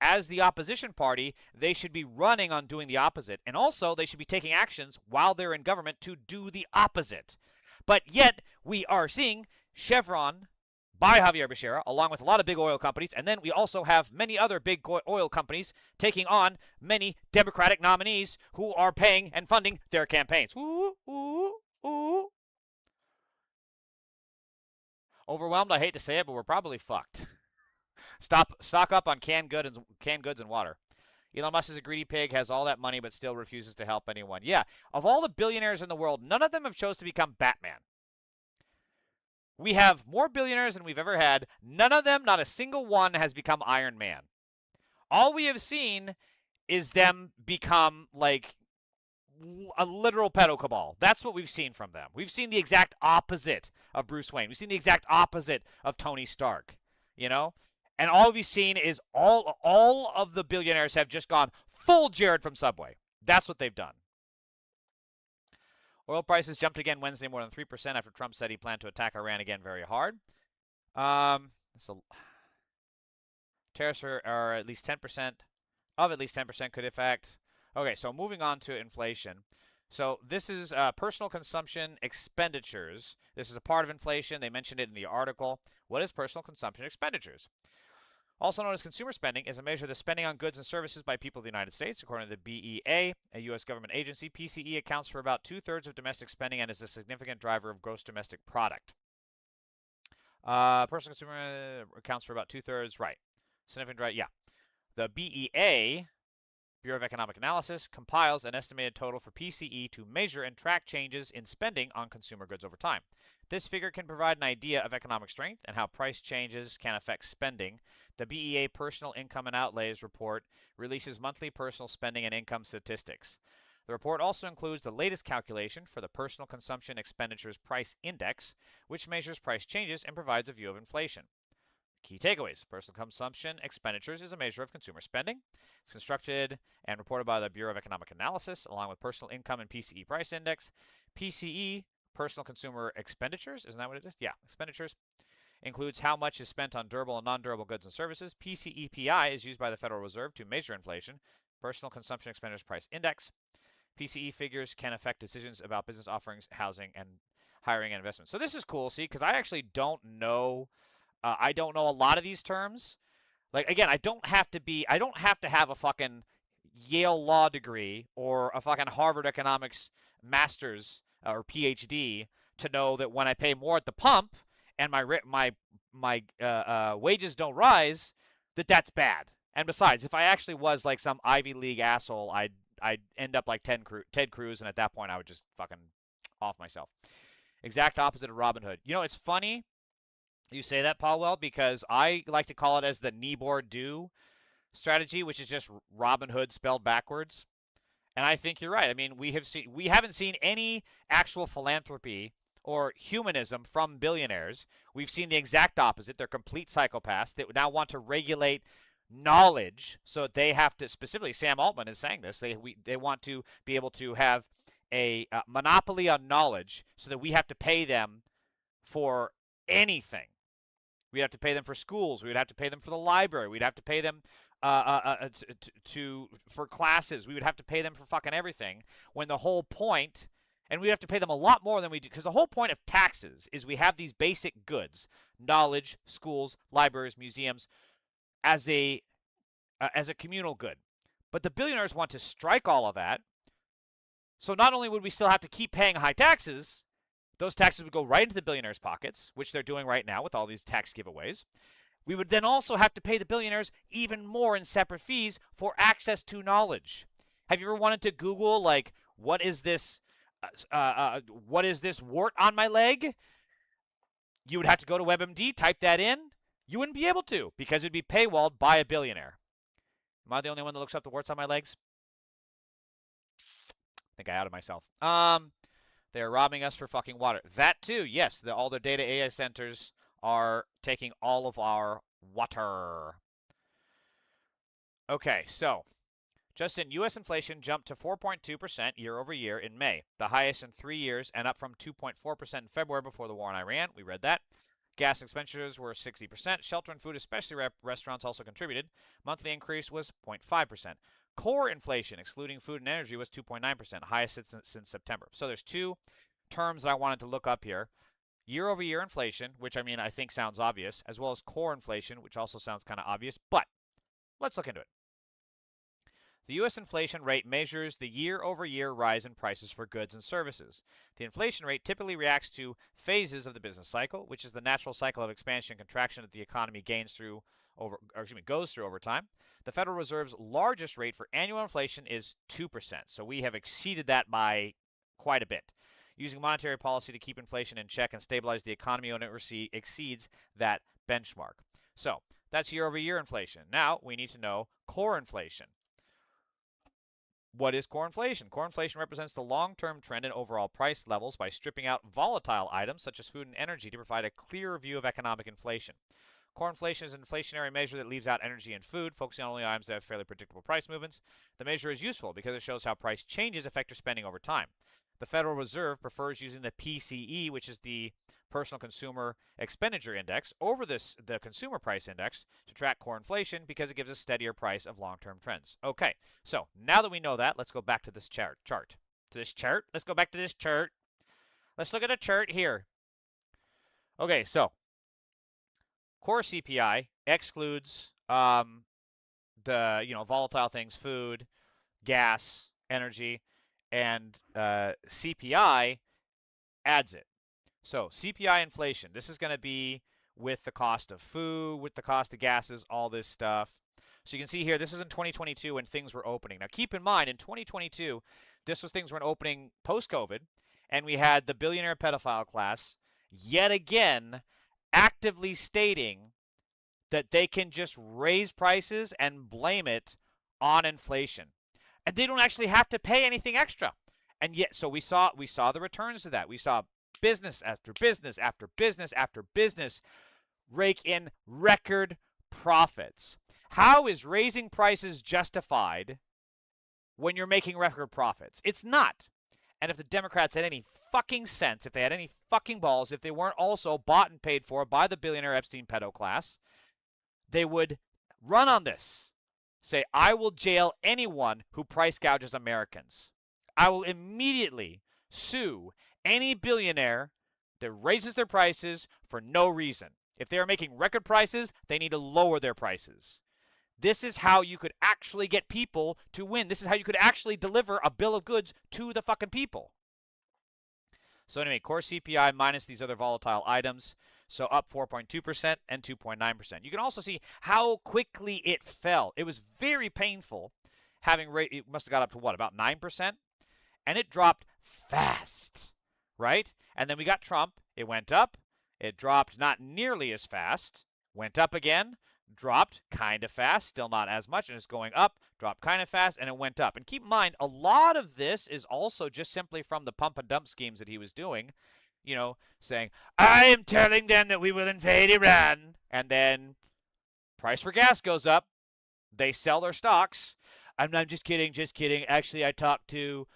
Speaker 1: As the opposition party, they should be running on doing the opposite. And also, they should be taking actions while they're in government to do the opposite. But yet, we are seeing Chevron by Javier Becerra, along with a lot of big oil companies, and then we also have many other big oil companies taking on many Democratic nominees who are paying and funding their campaigns. Ooh, ooh, ooh. Overwhelmed, I hate to say it, but we're probably fucked. Stock up on canned goods and water. Elon Musk is a greedy pig, has all that money, but still refuses to help anyone. Yeah, of all the billionaires in the world, none of them have chose to become Batman. We have more billionaires than we've ever had. None of them, not a single one, has become Iron Man. All we have seen is them become, like, a literal pedo cabal. That's what we've seen from them. We've seen the exact opposite of Bruce Wayne. We've seen the exact opposite of Tony Stark, you know? And all we've seen is all of the billionaires have just gone full Jared from Subway. That's what they've done. Oil prices jumped again Wednesday more than 3% after Trump said he planned to attack Iran again very hard. So tariffs are at least 10%, of at least 10% could affect. Okay, so moving on to inflation. So this is personal consumption expenditures. This is a part of inflation. They mentioned it in the article. What is personal consumption expenditures? Also known as consumer spending, is a measure of the spending on goods and services by people of the United States. According to the BEA, a U.S. government agency, PCE accounts for about 2/3 of domestic spending and is a significant driver of gross domestic product. Personal consumer accounts for about 2/3, right. Significant, right, yeah. The BEA, Bureau of Economic Analysis, compiles an estimated total for PCE to measure and track changes in spending on consumer goods over time. This figure can provide an idea of economic strength and how price changes can affect spending. The BEA Personal Income and Outlays Report releases monthly personal spending and income statistics. The report also includes the latest calculation for the Personal Consumption Expenditures Price Index, which measures price changes and provides a view of inflation. Key takeaways. Personal consumption expenditures is a measure of consumer spending. It's constructed and reported by the Bureau of Economic Analysis, along with personal income and PCE price index. PCE, personal consumer expenditures, isn't that what it is? Yeah, expenditures. Includes how much is spent on durable and non-durable goods and services. PCEPI is used by the Federal Reserve to measure inflation. Personal consumption expenditures price index. PCE figures can affect decisions about business offerings, housing, and hiring and investment. So this is cool, see, because I actually don't know. I don't know a lot of these terms. Like, again, I don't have to have a fucking Yale law degree or a fucking Harvard economics master's or PhD to know that when I pay more at the pump and my wages don't rise, that's bad. And besides, if I actually was like some Ivy League asshole, I'd end up like Ted Cruz, and at that point I would just fucking off myself. Exact opposite of Robin Hood. You know, it's funny you say that, Paul, because I like to call it as the Nibor do strategy, which is just Robin Hood spelled backwards. And I think you're right. I mean, we haven't seen any actual philanthropy or humanism from billionaires. We've seen the exact opposite. They're complete psychopaths that now want to regulate knowledge, so they have to, specifically Sam Altman is saying this, they want to be able to have a monopoly on knowledge so that we have to pay them for anything. We'd have to pay them for schools. We would have to pay them for the library. We'd have to pay them for classes. We would have to pay them for fucking everything. When the whole point, and we have to pay them a lot more than we do, because the whole point of taxes is we have these basic goods: knowledge, schools, libraries, museums, as a communal good. But the billionaires want to strike all of that. So not only would we still have to keep paying high taxes, those taxes would go right into the billionaires' pockets, which they're doing right now with all these tax giveaways. We would then also have to pay the billionaires even more in separate fees for access to knowledge. Have you ever wanted to Google, like, what is this wart on my leg? You would have to go to WebMD, type that in. You wouldn't be able to, because it would be paywalled by a billionaire. Am I the only one that looks up the warts on my legs? I think I outed myself. They're robbing us for fucking water. That too, yes. All the data AI centers are taking all of our water. Okay, so Justin, U.S. inflation jumped to 4.2% year over year in May, the highest in 3 years, and up from 2.4% in February before the war in Iran. We read that. Gas expenditures were 60%. Shelter and food, especially restaurants, also contributed. Monthly increase was 0.5%. Core inflation, excluding food and energy, was 2.9%, highest since September. So there's two terms that I wanted to look up here. Year-over-year inflation, which I think sounds obvious, as well as core inflation, which also sounds kind of obvious, but let's look into it. The U.S. inflation rate measures the year-over-year rise in prices for goods and services. The inflation rate typically reacts to phases of the business cycle, which is the natural cycle of expansion and contraction that the economy goes through over time. The Federal Reserve's largest rate for annual inflation is 2%, so we have exceeded that by quite a bit. Using monetary policy to keep inflation in check and stabilize the economy when it exceeds that benchmark. So that's year-over-year inflation. Now we need to know core inflation. What is core inflation? Core inflation represents the long-term trend in overall price levels by stripping out volatile items such as food and energy to provide a clearer view of economic inflation. Core inflation is an inflationary measure that leaves out energy and food, focusing on only items that have fairly predictable price movements. The measure is useful because it shows how price changes affect your spending over time. The Federal Reserve prefers using the PCE, which is the Personal Consumer Expenditure Index, over the Consumer Price Index to track core inflation because it gives a steadier price of long-term trends. Okay, so now that we know that, let's go back to this chart. Let's go back to this chart. Let's look at a chart here. Okay, so core CPI excludes the volatile things, food, gas, energy, and CPI adds it. So CPI inflation, this is going to be with the cost of food, with the cost of gases, all this stuff. So you can see here, this is in 2022 when things were opening. Now keep in mind, in 2022, this was things were opening post-COVID, and we had the billionaire pedophile class yet again actively stating that they can just raise prices and blame it on inflation. And they don't actually have to pay anything extra. And yet, so we saw the returns to that. We saw business after business after business after business rake in record profits. How is raising prices justified when you're making record profits? It's not. And if the Democrats had any fucking sense, if they had any fucking balls, if they weren't also bought and paid for by the billionaire Epstein pedo class, they would run on this. Say, I will jail anyone who price gouges Americans. I will immediately sue any billionaire that raises their prices for no reason. If they are making record prices, they need to lower their prices. This is how you could actually get people to win. This is how you could actually deliver a bill of goods to the fucking people. So anyway, core CPI minus these other volatile items. So up 4.2% and 2.9%. You can also see how quickly it fell. It was very painful having rate. It must have got up to what, about 9%? And it dropped fast, right? And then we got Trump. It went up. It dropped not nearly as fast. Went up again. Dropped kind of fast. Still not as much. And it's going up. Dropped kind of fast. And it went up. And keep in mind, a lot of this is also just simply from the pump and dump schemes that he was doing. You know, saying, I am telling them that we will invade Iran. And then price for gas goes up. They sell their stocks. I'm just kidding. Actually, I talked to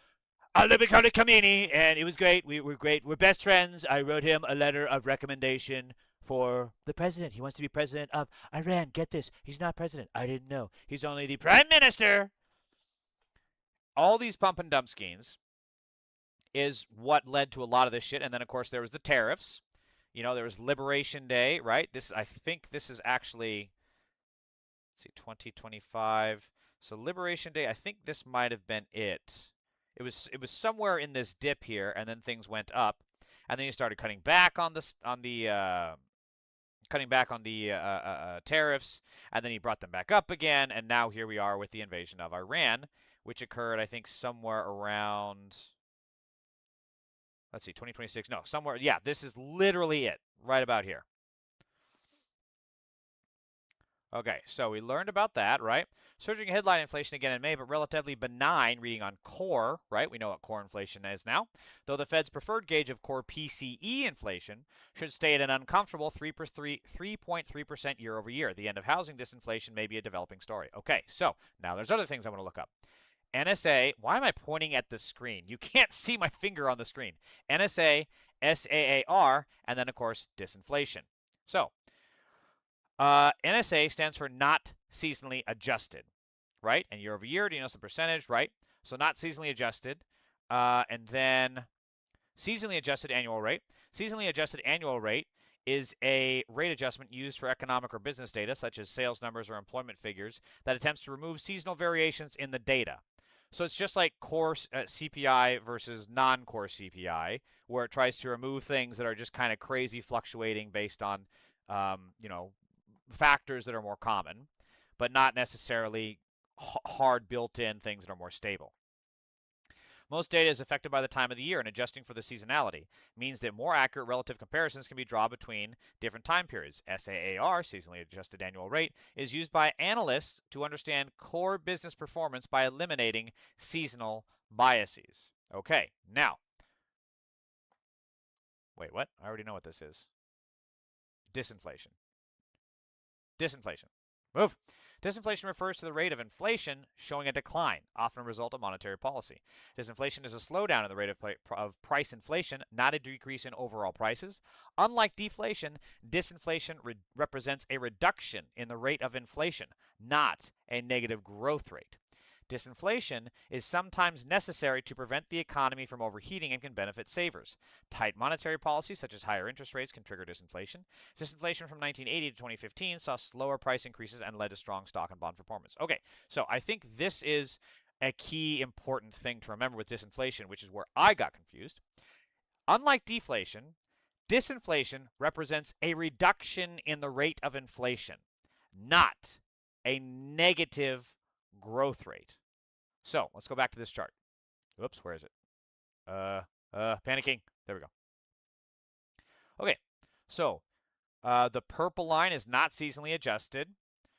Speaker 1: Al-Nabikali Khamenei, and it was great. We were great. We're best friends. I wrote him a letter of recommendation for the president. He wants to be president of Iran. Get this. He's not president. I didn't know. He's only the prime minister. All these pump and dump schemes is what led to a lot of this shit. And then, of course, there was the tariffs. You know, there was Liberation Day, right? I think this is actually, let's see, 2025. So Liberation Day, I think this might have been it. It was somewhere in this dip here, and then things went up, and then you started cutting back on the tariffs, and then he brought them back up again, and now here we are with the invasion of Iran, which occurred, I think, somewhere around, let's see, 2026. No, somewhere. Yeah, this is literally it, right about here. Okay, so we learned about that, right? Surging headline inflation again in May, but relatively benign reading on core, right? We know what core inflation is now. Though the Fed's preferred gauge of core PCE inflation should stay at an uncomfortable 3.3% year over year. The end of housing disinflation may be a developing story. Okay, so now there's other things I want to look up. NSA, why am I pointing at the screen? You can't see my finger on the screen. NSA, SAAR, and then, of course, disinflation. So, NSA stands for not seasonally adjusted, right? And year over year, do you know the percentage, right? So not seasonally adjusted, and then seasonally adjusted annual rate. Seasonally adjusted annual rate is a rate adjustment used for economic or business data, such as sales numbers or employment figures, that attempts to remove seasonal variations in the data. So it's just like core CPI versus non-core CPI, where it tries to remove things that are just kind of crazy fluctuating based on, factors that are more common, but not necessarily hard built-in things that are more stable. Most data is affected by the time of the year, and adjusting for the seasonality means that more accurate relative comparisons can be drawn between different time periods. SAAR, seasonally adjusted annual rate, is used by analysts to understand core business performance by eliminating seasonal biases. Okay, now, wait, what? I already know what this is. Disinflation. Disinflation. Move. Disinflation refers to the rate of inflation showing a decline, often a result of monetary policy. Disinflation is a slowdown in the rate of price inflation, not a decrease in overall prices. Unlike deflation, disinflation represents a reduction in the rate of inflation, not a negative growth rate. Disinflation is sometimes necessary to prevent the economy from overheating and can benefit savers. Tight monetary policy, such as higher interest rates, can trigger disinflation. Disinflation from 1980 to 2015 saw slower price increases and led to strong stock and bond performance. Okay, so I think this is a key important thing to remember with disinflation, which is where I got confused. Unlike deflation, disinflation represents a reduction in the rate of inflation, not a negative growth rate. So let's go back to this chart. Oops, where is it? Panicking. There we go. Okay, so the purple line is not seasonally adjusted.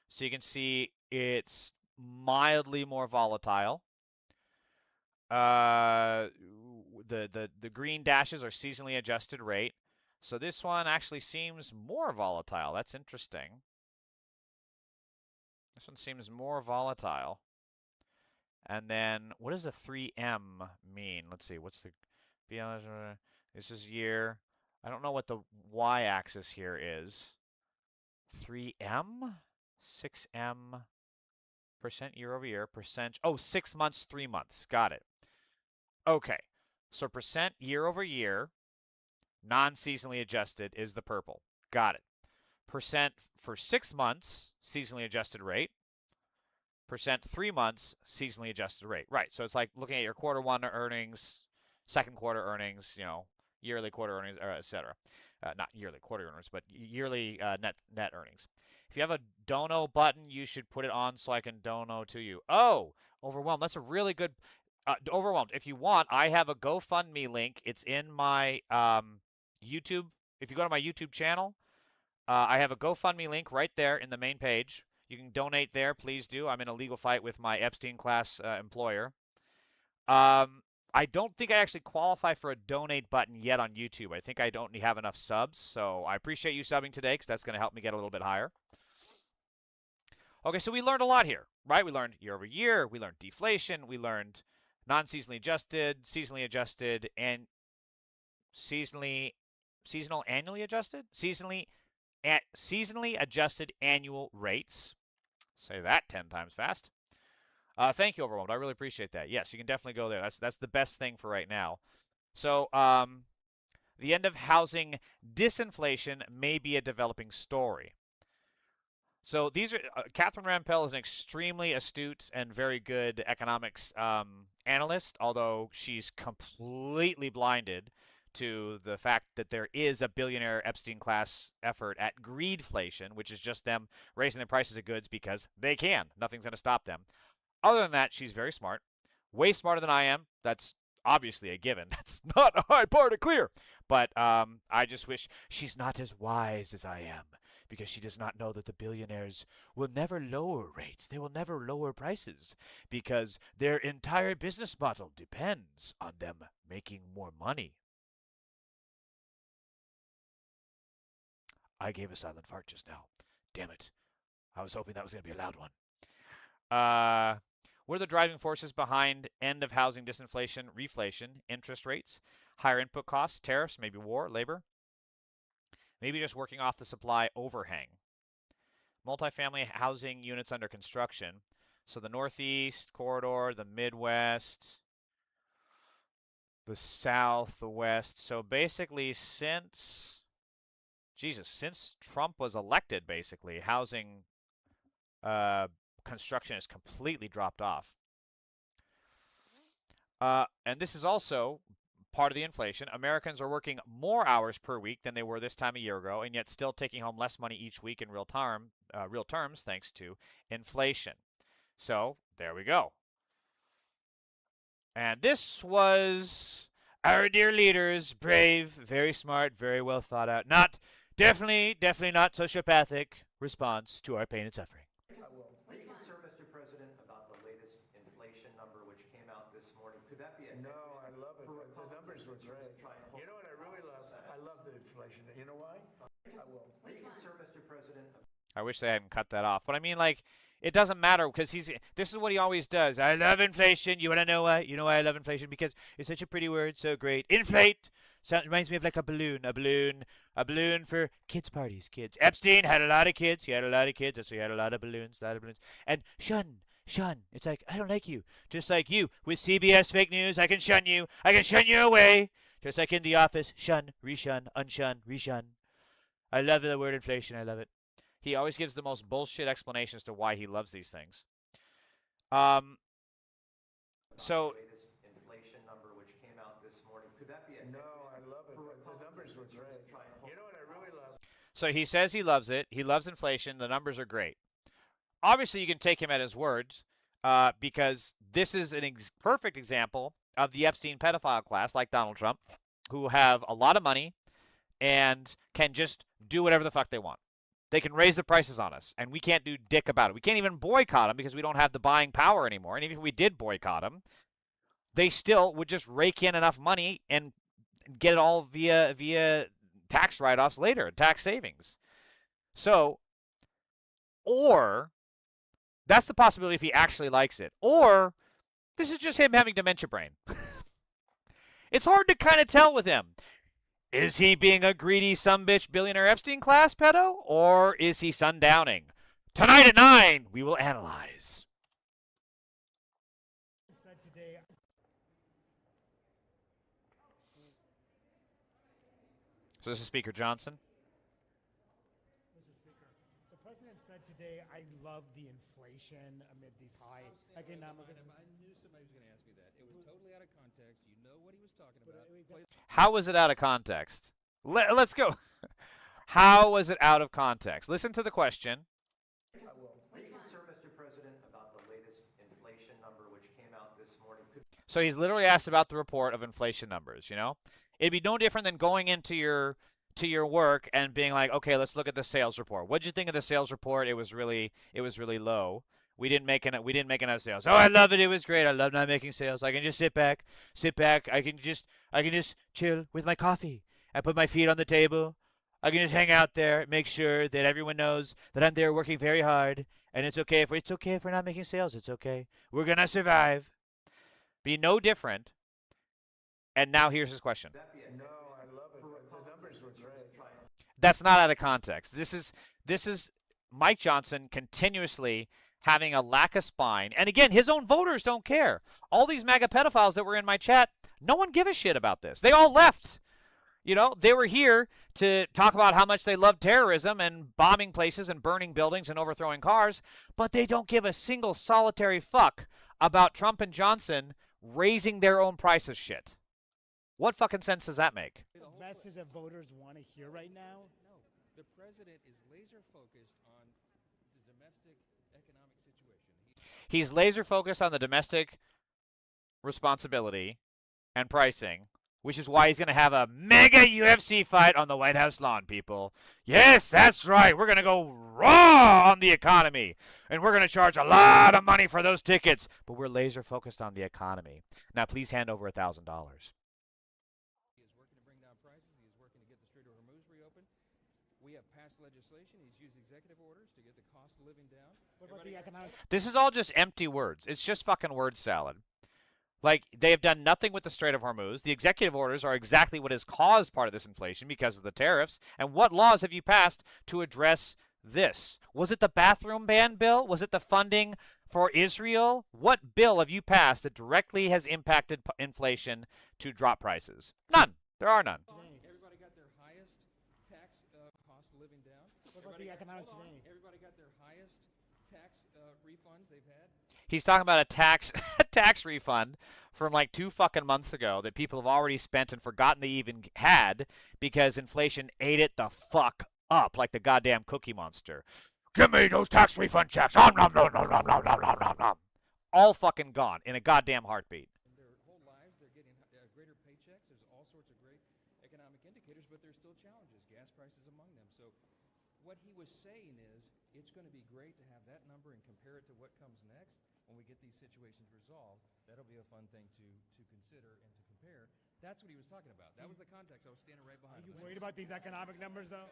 Speaker 1: So you can see it's mildly more volatile. The green dashes are seasonally adjusted rate. So this one actually seems more volatile. That's interesting. This one seems more volatile. And then what does the 3M mean? Let's see. What's the this is year. I don't know what the y-axis here is. 3M? 6M percent year over year, percent. Oh, 6 months, 3 months. Got it. Okay. So percent year over year, non-seasonally adjusted is the purple. Got it. Percent for 6 months, seasonally adjusted rate. Percent 3 months, seasonally adjusted rate. Right. So it's like looking at your quarter one earnings, second quarter earnings, yearly quarter earnings, etc. Not yearly quarter earnings, but yearly net earnings. If you have a dono button, you should put it on so I can dono to you. Oh, overwhelmed. That's a really good. Overwhelmed. If you want, I have a GoFundMe link. It's in my YouTube. If you go to my YouTube channel, I have a GoFundMe link right there in the main page. You can donate there. Please do. I'm in a legal fight with my Epstein class employer. I don't think I actually qualify for a donate button yet on YouTube. I think I don't have enough subs. So I appreciate you subbing today because that's going to help me get a little bit higher. Okay, so we learned a lot here, right? We learned year over year. We learned deflation. We learned non-seasonally adjusted, seasonally adjusted, and seasonal annually adjusted? Seasonally adjusted annual rates. Say that 10 times fast. Thank you, Overwhelmed. I really appreciate that. Yes, you can definitely go there. That's the best thing for right now. So the end of housing disinflation may be a developing story. So these are Catherine Rampell is an extremely astute and very good economics analyst, although she's completely blinded to the fact that there is a billionaire Epstein class effort at greedflation, which is just them raising the prices of goods because they can. Nothing's going to stop them. Other than that, she's very smart, way smarter than I am. That's obviously a given. That's not a high bar to clear. But I just wish she's not as wise as I am, because she does not know that the billionaires will never lower rates. They will never lower prices because their entire business model depends on them making more money. I gave a silent fart just now. Damn it. I was hoping that was going to be a loud one. What are the driving forces behind end of housing disinflation, reflation, interest rates, higher input costs, tariffs, maybe war, labor? Maybe just working off the supply overhang. Multifamily housing units under construction. So the Northeast corridor, the Midwest, the South, the West. So basically since Trump was elected, basically, housing construction has completely dropped off. And this is also part of the inflation. Americans are working more hours per week than they were this time a year ago, and yet still taking home less money each week in real terms, thanks to inflation. So there we go. And this was our dear leader's brave, very smart, very well thought out, definitely not sociopathic response to our pain and suffering.
Speaker 4: Are you concerned, Mr. President, about the latest inflation number which came out this morning? Could that be a
Speaker 5: No, I love it. The numbers were great. You know what I really love? I love the inflation. You know why? I will.
Speaker 4: Are you concerned, Mr. President?
Speaker 1: I wish they hadn't cut that off. But I mean, like, it doesn't matter because this is what he always does. I love inflation. You want to know why? You know why I love inflation? Because it's such a pretty word, so great. Inflate. So it reminds me of like a balloon for kids' parties. Kids. Epstein had a lot of kids. He had a lot of kids, so he had a lot of balloons, And shun. It's like, I don't like you. Just like you with CBS fake news, I can shun you. I can shun you away. Just like in The Office, shun, reshun, unshun, reshun. I love the word inflation. I love it. He always gives the most bullshit explanations to why he loves these things. So
Speaker 4: The latest inflation number, which came out this morning. Could that be a
Speaker 5: No, I love it. The numbers were great. You know what I really love?
Speaker 1: so he says he loves it. He loves inflation. The numbers are great. Obviously, you can take him at his words because this is a perfect example of the Epstein pedophile class, like Donald Trump, who have a lot of money and can just do whatever the fuck they want. They can raise the prices on us, and we can't do dick about it. We can't even boycott them because we don't have the buying power anymore. And even if we did boycott them, they still would just rake in enough money and get it all via tax write-offs later, tax savings. So, or that's the possibility if he actually likes it. Or this is just him having dementia brain. It's hard to kind of tell with him. Is he being a greedy sumbitch billionaire Epstein class pedo? Or is he sundowning? Tonight at 9, we will analyze. So this is Speaker Johnson.
Speaker 6: Mr. Speaker, the president said today, I love the inflation amid these high economic...
Speaker 7: I knew somebody was going to ask me that. It was totally out of context. You know what he was talking about.
Speaker 1: How was it out of context? Let's go. How was it out of context? Listen to the question.
Speaker 4: Are you concerned, Mr. President, about the latest inflation number, which came out this morning?
Speaker 1: So he's literally asked about the report of inflation numbers, you know? It'd be no different than going into your work and being like, okay, let's look at the sales report. What'd you think of the sales report? It was really low. We didn't make enough sales. Oh, I love it. It was great. I love not making sales. I can just sit back. I can just chill with my coffee. I put my feet on the table. I can just hang out there, make sure that everyone knows that I'm there working very hard, and it's okay if we're not making sales. It's okay. We're gonna survive. Be no different. And now here's his question.
Speaker 5: No, I love it. The numbers were great.
Speaker 1: That's not out of context. This is Mike Johnson continuously having a lack of spine. And again, his own voters don't care. All these MAGA pedophiles that were in my chat, no one give a shit about this. They all left. You know, they were here to talk about how much they love terrorism and bombing places and burning buildings and overthrowing cars, but they don't give a single solitary fuck about Trump and Johnson raising their own price of shit. What fucking sense does that make?
Speaker 6: The message that voters want to hear right now?
Speaker 7: No, the president is laser focused on the domestic economic situation.
Speaker 1: He's laser focused on the domestic responsibility and pricing, which is why he's going to have a mega UFC fight on the White House lawn, people. Yes, that's right. We're going to go raw on the economy, and we're going to charge a lot of money for those tickets, but we're laser focused on the economy. Now, please hand over $1,000.
Speaker 7: He is working to bring down prices. He is working to get the Strait of Hormuz reopened. We have passed legislation. He's used executive orders to get the cost of living down.
Speaker 6: What about the economic...
Speaker 1: This is all just empty words. It's just fucking word salad. Like, they have done nothing with the Strait of Hormuz. The executive orders are exactly what has caused part of this inflation because of the tariffs. And what laws have you passed to address this? Was it the bathroom ban bill? Was it the funding for Israel? What bill have you passed that directly has impacted inflation to drop prices? None. There are none.
Speaker 7: Everybody got their highest tax cost of living down.
Speaker 6: What about the economic today?
Speaker 7: Everybody got their highest tax refunds they've had.
Speaker 1: He's talking about a tax refund from like 2 fucking months ago that people have already spent and forgotten they even had because inflation ate it the fuck up like the goddamn Cookie Monster. Give me those tax refund checks. Nom, nom, nom, nom, nom, nom, nom, nom, nom, nom. All fucking gone in a goddamn heartbeat.
Speaker 7: In their whole lives, they're getting greater paychecks. There's all sorts of great economic indicators, but there's still challenges. Gas prices among them. So what he was saying is it's going to be great to have that number and compare it to what comes next. When we get these situations resolved, that'll be a fun thing to consider and to compare. That's what he was talking about. That was the context. I was standing right behind him.
Speaker 6: Are you worried about these economic numbers, though?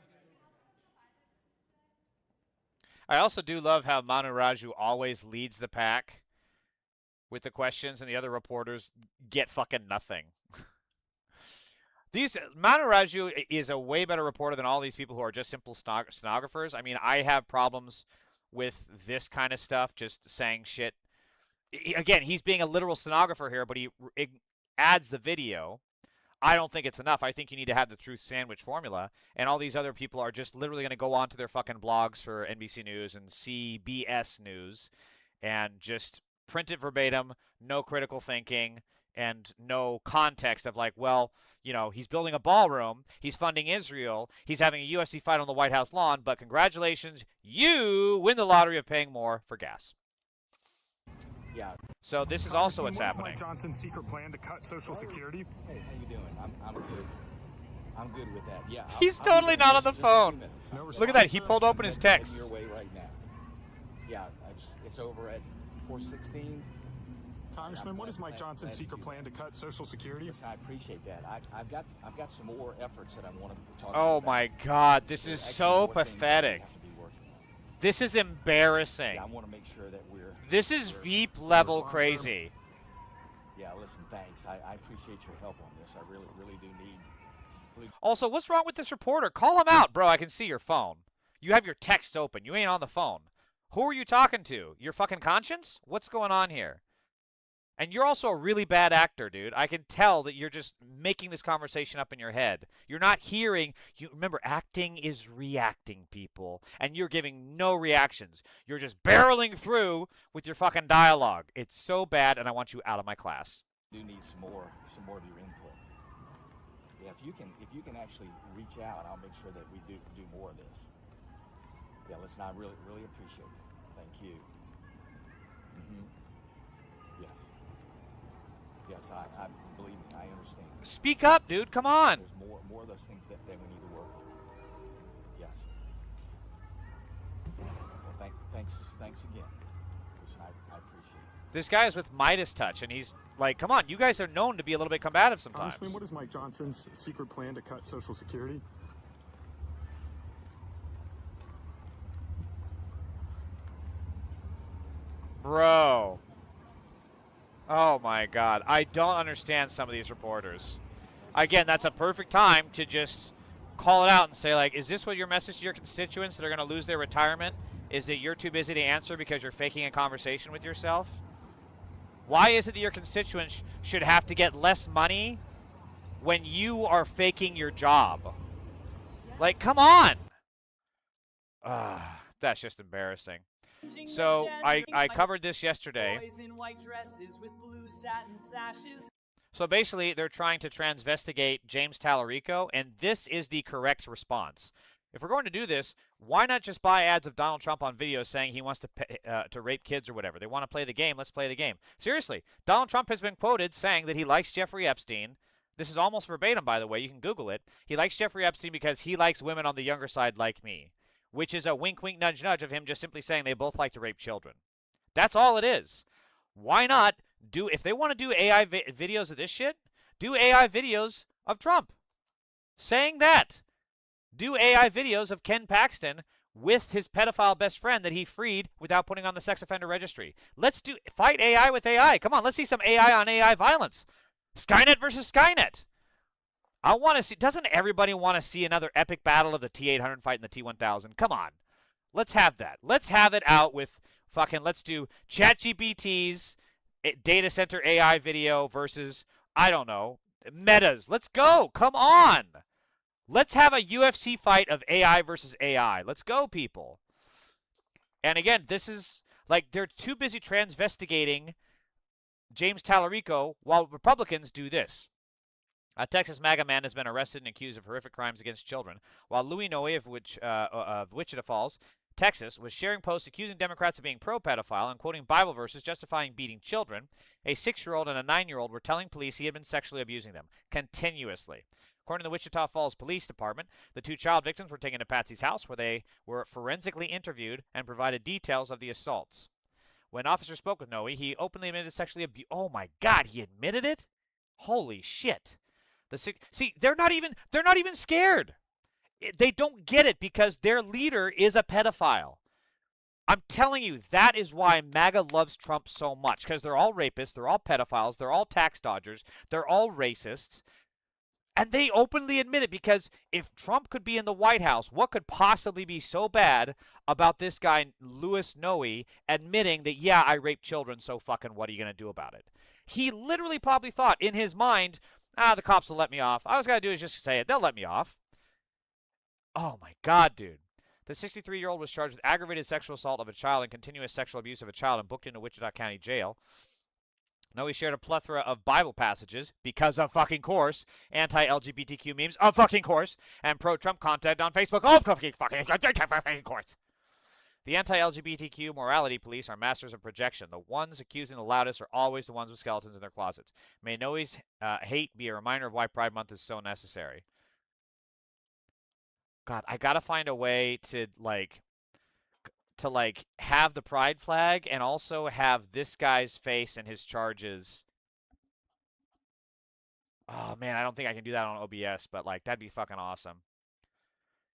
Speaker 1: I also do love how Manu Raju always leads the pack with the questions, and the other reporters get fucking nothing. Manu Raju is a way better reporter than all these people who are just simple stenographers. I mean, I have problems with this kind of stuff, just saying shit. Again, he's being a literal stenographer here, but he adds the video. I don't think it's enough. I think you need to have the truth sandwich formula, and all these other people are just literally going to go onto their fucking blogs for NBC News and CBS News and just print it verbatim, no critical thinking, and no context of like, well, you know, he's building a ballroom, he's funding Israel, he's having a UFC fight on the White House lawn, but congratulations, you win the lottery of paying more for gas.
Speaker 8: Yeah.
Speaker 1: So this is also what's happening.
Speaker 9: Mike Johnson's secret plan to cut Social Security?
Speaker 8: Hey, how you doing? I'm good. I'm good with that. Yeah.
Speaker 1: He's totally not on the phone. Look at that. He pulled open his text.
Speaker 8: Your way right now. Yeah, it's over at 416.
Speaker 9: Congressman, what is Mike Johnson's secret plan to cut Social Security?
Speaker 8: Listen, I appreciate that. I've got some more efforts that I want to talk
Speaker 1: Oh
Speaker 8: about.
Speaker 1: my God, this is so pathetic. This is embarrassing.
Speaker 8: Yeah, I want to make sure that
Speaker 1: This is Veep level crazy.
Speaker 8: Yeah, listen, thanks. I appreciate your help on this. I really do need.
Speaker 1: Also, what's wrong with this reporter? Call him out, bro. I can see your phone. You have your text open. You ain't on the phone. Who are you talking to? Your fucking conscience? What's going on here? And you're also a really bad actor, dude. I can tell that you're just making this conversation up in your head. You're not hearing. You remember, acting is reacting, people. And you're giving no reactions. You're just barreling through with your fucking dialogue. It's so bad, and I want you out of my class.
Speaker 8: Do need some more of your input. Yeah, if you can actually reach out, I'll make sure that we do more of this. Yeah, listen, I really appreciate it. Thank you. Yes. Yes, I believe me, I understand.
Speaker 1: Speak up, dude. Come on.
Speaker 8: There's more of those things that we need to work on. Yes. Well, thanks again. Listen, I appreciate it.
Speaker 1: This guy is with Midas touch, and he's like, come on, you guys are known to be a little bit combative sometimes.
Speaker 9: Congressman, what is Mike Johnson's secret plan to cut Social Security?
Speaker 1: Bro. Oh my God. I don't understand some of these reporters. Again, that's a perfect time to just call it out and say, like, is this what your message to your constituents that are going to lose their retirement? Is that you're too busy to answer because you're faking a conversation with yourself? Why is it that your constituents should have to get less money when you are faking your job? Like, come on. That's just embarrassing. So I covered this yesterday. So basically, they're trying to transvestigate James Tallarico, and this is the correct response. If we're going to do this, why not just buy ads of Donald Trump on video saying he wants to rape kids or whatever? They want to play the game. Let's play the game. Seriously, Donald Trump has been quoted saying that he likes Jeffrey Epstein. This is almost verbatim, by the way. You can Google it. He likes Jeffrey Epstein because he likes women on the younger side like me, which is a wink, wink, nudge, nudge of him just simply saying they both like to rape children. That's all it is. Why not do, if they want to do AI videos of this shit, do AI videos of Trump saying that. Do AI videos of Ken Paxton with his pedophile best friend that he freed without putting on the sex offender registry. Let's fight AI with AI. Come on, let's see some AI on AI violence. Skynet versus Skynet. I want to see, doesn't everybody want to see another epic battle of the T-800 fighting the T-1000? Come on. Let's have that. Let's have it out with fucking, let's do ChatGPT's data center AI video versus, I don't know, Metas. Let's go. Come on. Let's have a UFC fight of AI versus AI. Let's go, people. And again, this is, like, they're too busy transvestigating James Tallarico while Republicans do this. A Texas Maga man has been arrested and accused of horrific crimes against children, while Louis Noe of Wichita Falls, Texas, was sharing posts accusing Democrats of being pro-pedophile and quoting Bible verses justifying beating children. A 6-year-old and a 9-year-old were telling police he had been sexually abusing them continuously. According to the Wichita Falls Police Department, the 2 child victims were taken to Patsy's house where they were forensically interviewed and provided details of the assaults. When officers spoke with Noe, he openly admitted sexually abuse. Oh my God, he admitted it? Holy shit. See, they're not even scared. They don't get it because their leader is a pedophile. I'm telling you, that is why MAGA loves Trump so much. Because they're all rapists, they're all pedophiles, they're all tax dodgers, they're all racists. And they openly admit it because if Trump could be in the White House, what could possibly be so bad about this guy, Louis Noe, admitting that, yeah, I raped children, so fucking what are you going to do about it? He literally probably thought in his mind, the cops will let me off. All I was got to do is just say it. They'll let me off. Oh my God, dude. The 63-year-old was charged with aggravated sexual assault of a child and continuous sexual abuse of a child and booked into Wichita County Jail. No, he shared a plethora of Bible passages, because of fucking course, anti-LGBTQ memes, of fucking course, and pro-Trump content on Facebook, of fucking course. The anti-LGBTQ morality police are masters of projection. The ones accusing the loudest are always the ones with skeletons in their closets. May Noe's hate be a reminder of why Pride Month is so necessary. God, I gotta find a way to have the pride flag and also have this guy's face and his charges. Oh man, I don't think I can do that on OBS, but like that'd be fucking awesome.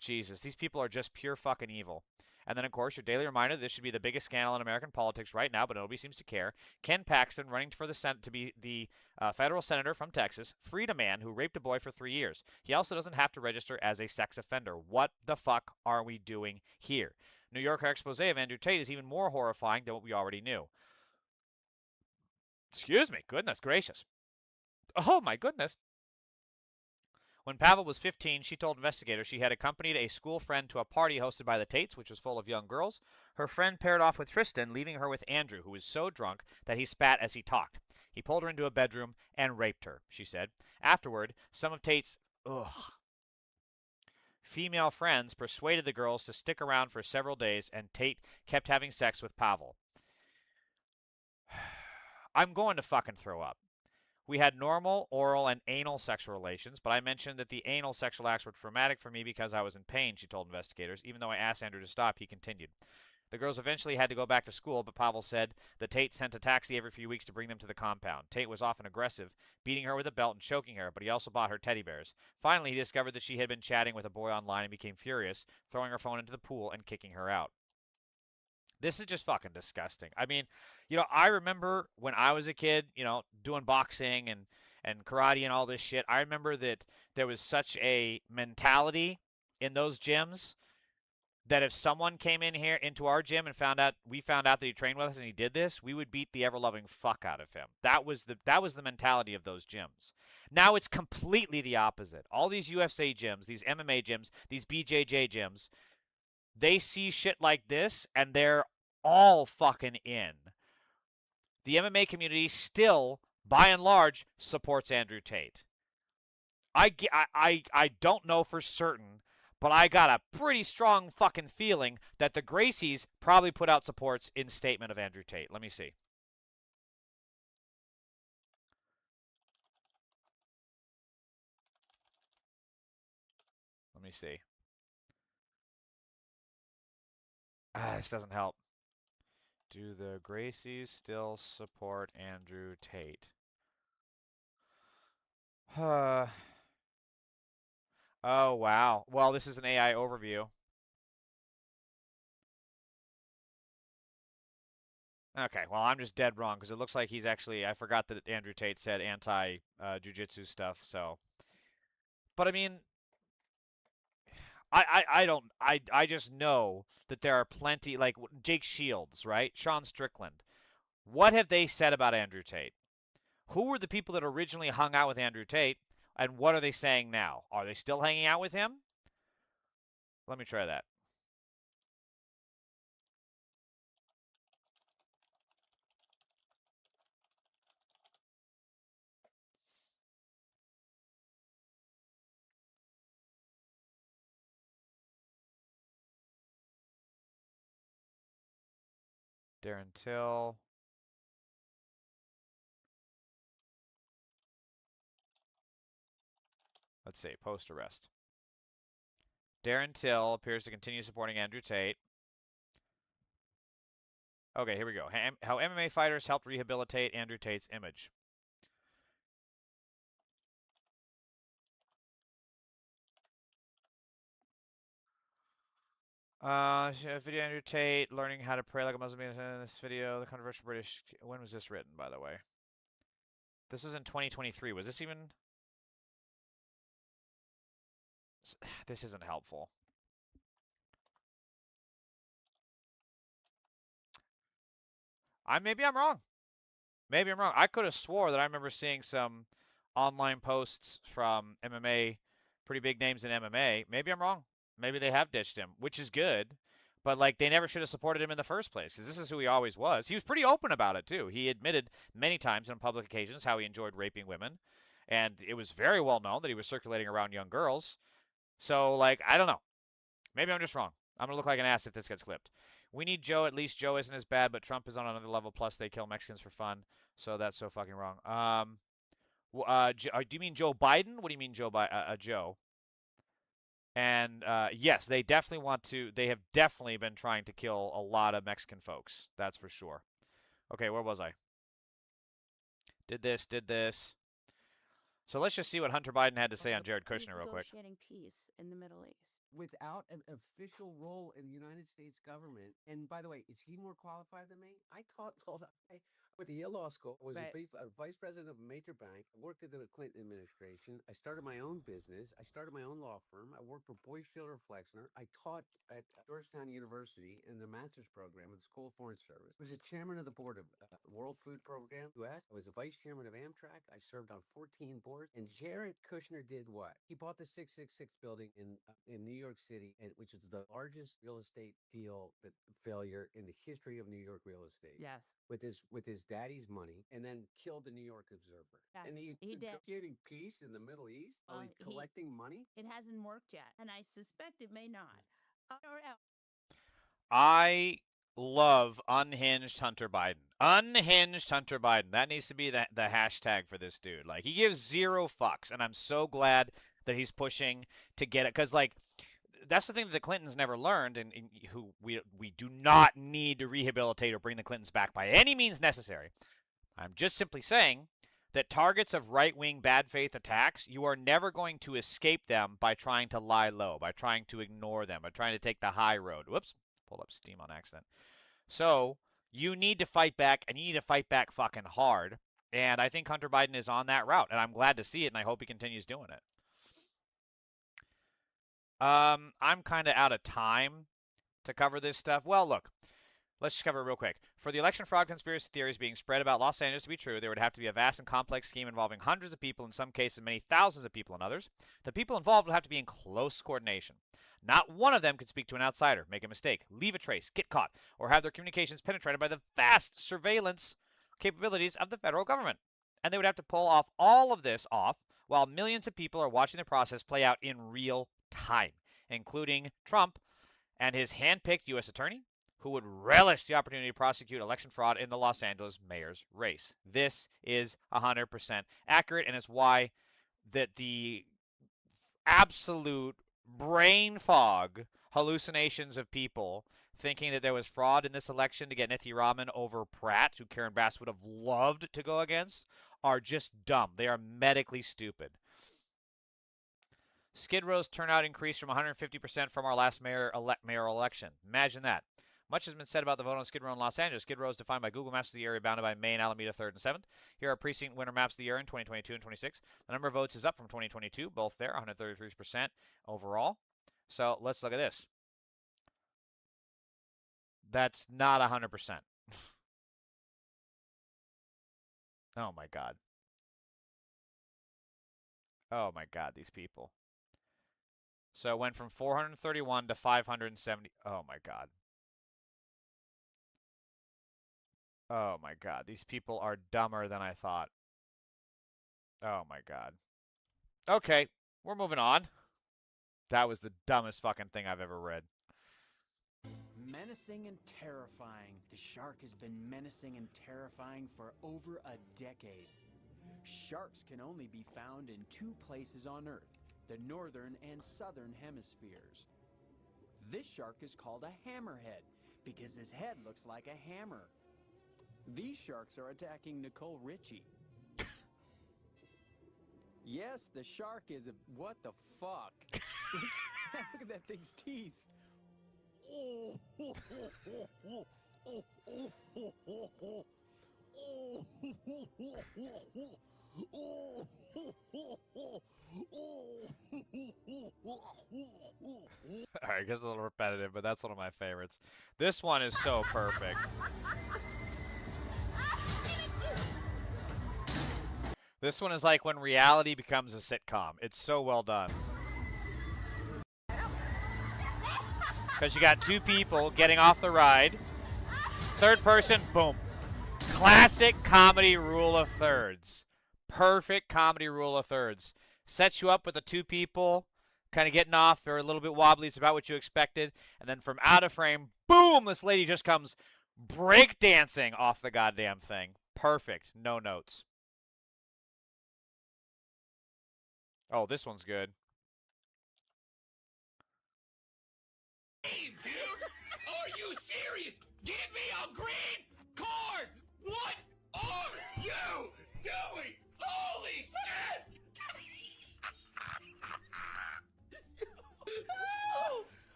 Speaker 1: Jesus, these people are just pure fucking evil. And then, of course, your daily reminder, this should be the biggest scandal in American politics right now, but nobody seems to care. Ken Paxton, running for the Senate to be the federal senator from Texas, freed a man who raped a boy for 3 years. He also doesn't have to register as a sex offender. What the fuck are we doing here? New Yorker expose of Andrew Tate is even more horrifying than what we already knew. Excuse me. Goodness gracious. Oh, my goodness. When Pavel was 15, she told investigators she had accompanied a school friend to a party hosted by the Tates, which was full of young girls. Her friend paired off with Tristan, leaving her with Andrew, who was so drunk that he spat as he talked. He pulled her into a bedroom and raped her, she said. Afterward, some of Tate's female friends persuaded the girls to stick around for several days, and Tate kept having sex with Pavel. I'm going to fucking throw up. We had normal, oral, and anal sexual relations, but I mentioned that the anal sexual acts were traumatic for me because I was in pain, she told investigators. Even though I asked Andrew to stop, he continued. The girls eventually had to go back to school, but Pavel said the Tate sent a taxi every few weeks to bring them to the compound. Tate was often aggressive, beating her with a belt and choking her, but he also bought her teddy bears. Finally, he discovered that she had been chatting with a boy online and became furious, throwing her phone into the pool and kicking her out. This is just fucking disgusting. I mean, I remember when I was a kid, doing boxing and karate and all this shit. I remember that there was such a mentality in those gyms that if someone came in here into our gym and we found out that he trained with us and he did this, we would beat the ever loving fuck out of him. That was the mentality of those gyms. Now it's completely the opposite. All these UFC gyms, these MMA gyms, these BJJ gyms, they see shit like this and they're all fucking in. The MMA community still, by and large, supports Andrew Tate. I don't know for certain, but I got a pretty strong fucking feeling that the Gracies probably put out supports in statement of Andrew Tate. Let me see. Let me see. This doesn't help. Do the Gracies still support Andrew Tate? Oh, wow. Well, this is an AI overview. Okay, well, I'm just dead wrong because it looks like he's actually. I forgot that Andrew Tate said anti jujitsu stuff, so. But I mean, I don't. I just know that there are plenty, like Jake Shields, right? Sean Strickland. What have they said about Andrew Tate? Who were the people that originally hung out with Andrew Tate, and what are they saying now? Are they still hanging out with him? Let me try that. Darren Till. Let's see. Post arrest. Darren Till appears to continue supporting Andrew Tate. Okay, here we go. How MMA fighters helped rehabilitate Andrew Tate's image. Video Andrew Tate learning how to pray like a Muslim in this video. The controversial British. When was this written, by the way? This was in 2023. Was this even? This isn't helpful. Maybe I'm wrong. Maybe I'm wrong. I could have swore that I remember seeing some online posts from MMA, pretty big names in MMA. Maybe I'm wrong. Maybe they have ditched him, which is good. But like they never should have supported him in the first place, because this is who he always was. He was pretty open about it too. He admitted many times on public occasions how he enjoyed raping women, and it was very well known that he was circulating around young girls. So like I don't know. Maybe I'm just wrong. I'm gonna look like an ass if this gets clipped. We need Joe. At least Joe isn't as bad, but Trump is on another level. Plus, they kill Mexicans for fun. So that's so fucking wrong. Do you mean Joe Biden? What do you mean Joe? And yes, they definitely want to. They have definitely been trying to kill a lot of Mexican folks. That's for sure. Okay, where was I? Did this. So let's just see what Hunter Biden had to say on Jared Kushner real quick.
Speaker 10: Negotiating peace in the Middle East.
Speaker 11: Without an official role in the United States government. And by the way, is he more qualified than me? I taught with the Yale Law School. I was a vice president of a major bank. I worked in the Clinton administration. I started my own business. I started my own law firm. I worked for Boyce Schiller Flexner. I taught at Georgetown University in the master's program of the School of Foreign Service. I was the chairman of the board of World Food Program US. I was the vice chairman of Amtrak. I served on 14 boards. And Jared Kushner did what? He bought the 666 building in New York City, which is the largest real estate deal failure in the history of New York real estate.
Speaker 10: Yes.
Speaker 11: With his daddy's money, and then killed the New York Observer.
Speaker 10: Yes,
Speaker 11: and he's
Speaker 10: he did.
Speaker 11: negotiating peace in the Middle East while he's collecting money.
Speaker 10: It hasn't worked yet, and I suspect it may not.
Speaker 1: I love unhinged Hunter Biden. Unhinged Hunter Biden. That needs to be the hashtag for this dude. Like, he gives zero fucks, and I'm so glad that he's pushing to get it. Because, like, that's the thing that the Clintons never learned, and who we do not need to rehabilitate or bring the Clintons back by any means necessary. I'm just simply saying that targets of right-wing bad faith attacks, you are never going to escape them by trying to lie low, by trying to ignore them, by trying to take the high road. Whoops, pulled up steam on accident. So you need to fight back, and you need to fight back fucking hard. And I think Hunter Biden is on that route, and I'm glad to see it, and I hope he continues doing it. I'm kind of out of time to cover this stuff. Well, look, let's just cover it real quick. For the election fraud conspiracy theories being spread about Los Angeles to be true, there would have to be a vast and complex scheme involving hundreds of people, in some cases many thousands of people in others. The people involved would have to be in close coordination. Not one of them could speak to an outsider, make a mistake, leave a trace, get caught, or have their communications penetrated by the vast surveillance capabilities of the federal government. And they would have to pull off all of this while millions of people are watching the process play out in real time, including Trump and his hand-picked U.S. attorney, who would relish the opportunity to prosecute election fraud in the Los Angeles mayor's race. This is 100% accurate, and it's why that the absolute brain fog hallucinations of people thinking that there was fraud in this election to get Nithi Raman over Pratt, who Karen Bass would have loved to go against, are just dumb. They are medically stupid. Skid Row's turnout increased from 150% from our last mayoral election. Imagine that. Much has been said about the vote on Skid Row in Los Angeles. Skid Row is defined by Google Maps of the area bounded by Main, Alameda 3rd, and 7th. Here are precinct winner maps of the area in 2022 and 26. The number of votes is up from 2022, both there, 133% overall. So let's look at this. That's not 100%. Oh my God. Oh my God, these people. So it went from 431 to 570. Oh my God. Oh my God. These people are dumber than I thought. Oh my God. Okay, we're moving on. That was the dumbest fucking thing I've ever read.
Speaker 12: Menacing and terrifying. The shark has been menacing and terrifying for over a decade. Sharks can only be found in two places on Earth, the northern and southern hemispheres. This shark is called a hammerhead because his head looks like a hammer. These sharks are attacking Nicole Richie. Yes, the shark is a... What the fuck? Look at that thing's teeth.
Speaker 1: Alright, it gets a little repetitive, but that's one of my favorites. This one is so perfect. This one is like when reality becomes a sitcom. It's so well done. Because you got two people getting off the ride. Third person, boom. Classic comedy rule of thirds. Perfect comedy rule of thirds. Sets you up with the two people kind of getting off. They're a little bit wobbly. It's about what you expected. And then from out of frame, boom, this lady just comes breakdancing off the goddamn thing. Perfect. No notes. Oh, this one's good.
Speaker 13: Hey, dude! Are you serious? Give me a green card! What are you doing? Holy shit!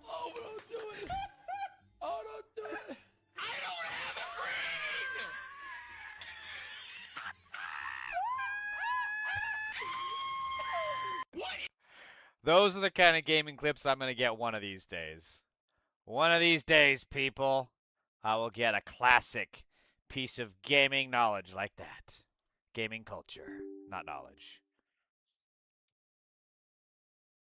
Speaker 13: Oh, don't do it! Oh, don't do it! I don't have a green! What?
Speaker 1: Those are the kind of gaming clips I'm going to get one of these days. One of these days, people, I will get a classic piece of gaming knowledge like that. Gaming culture, not knowledge.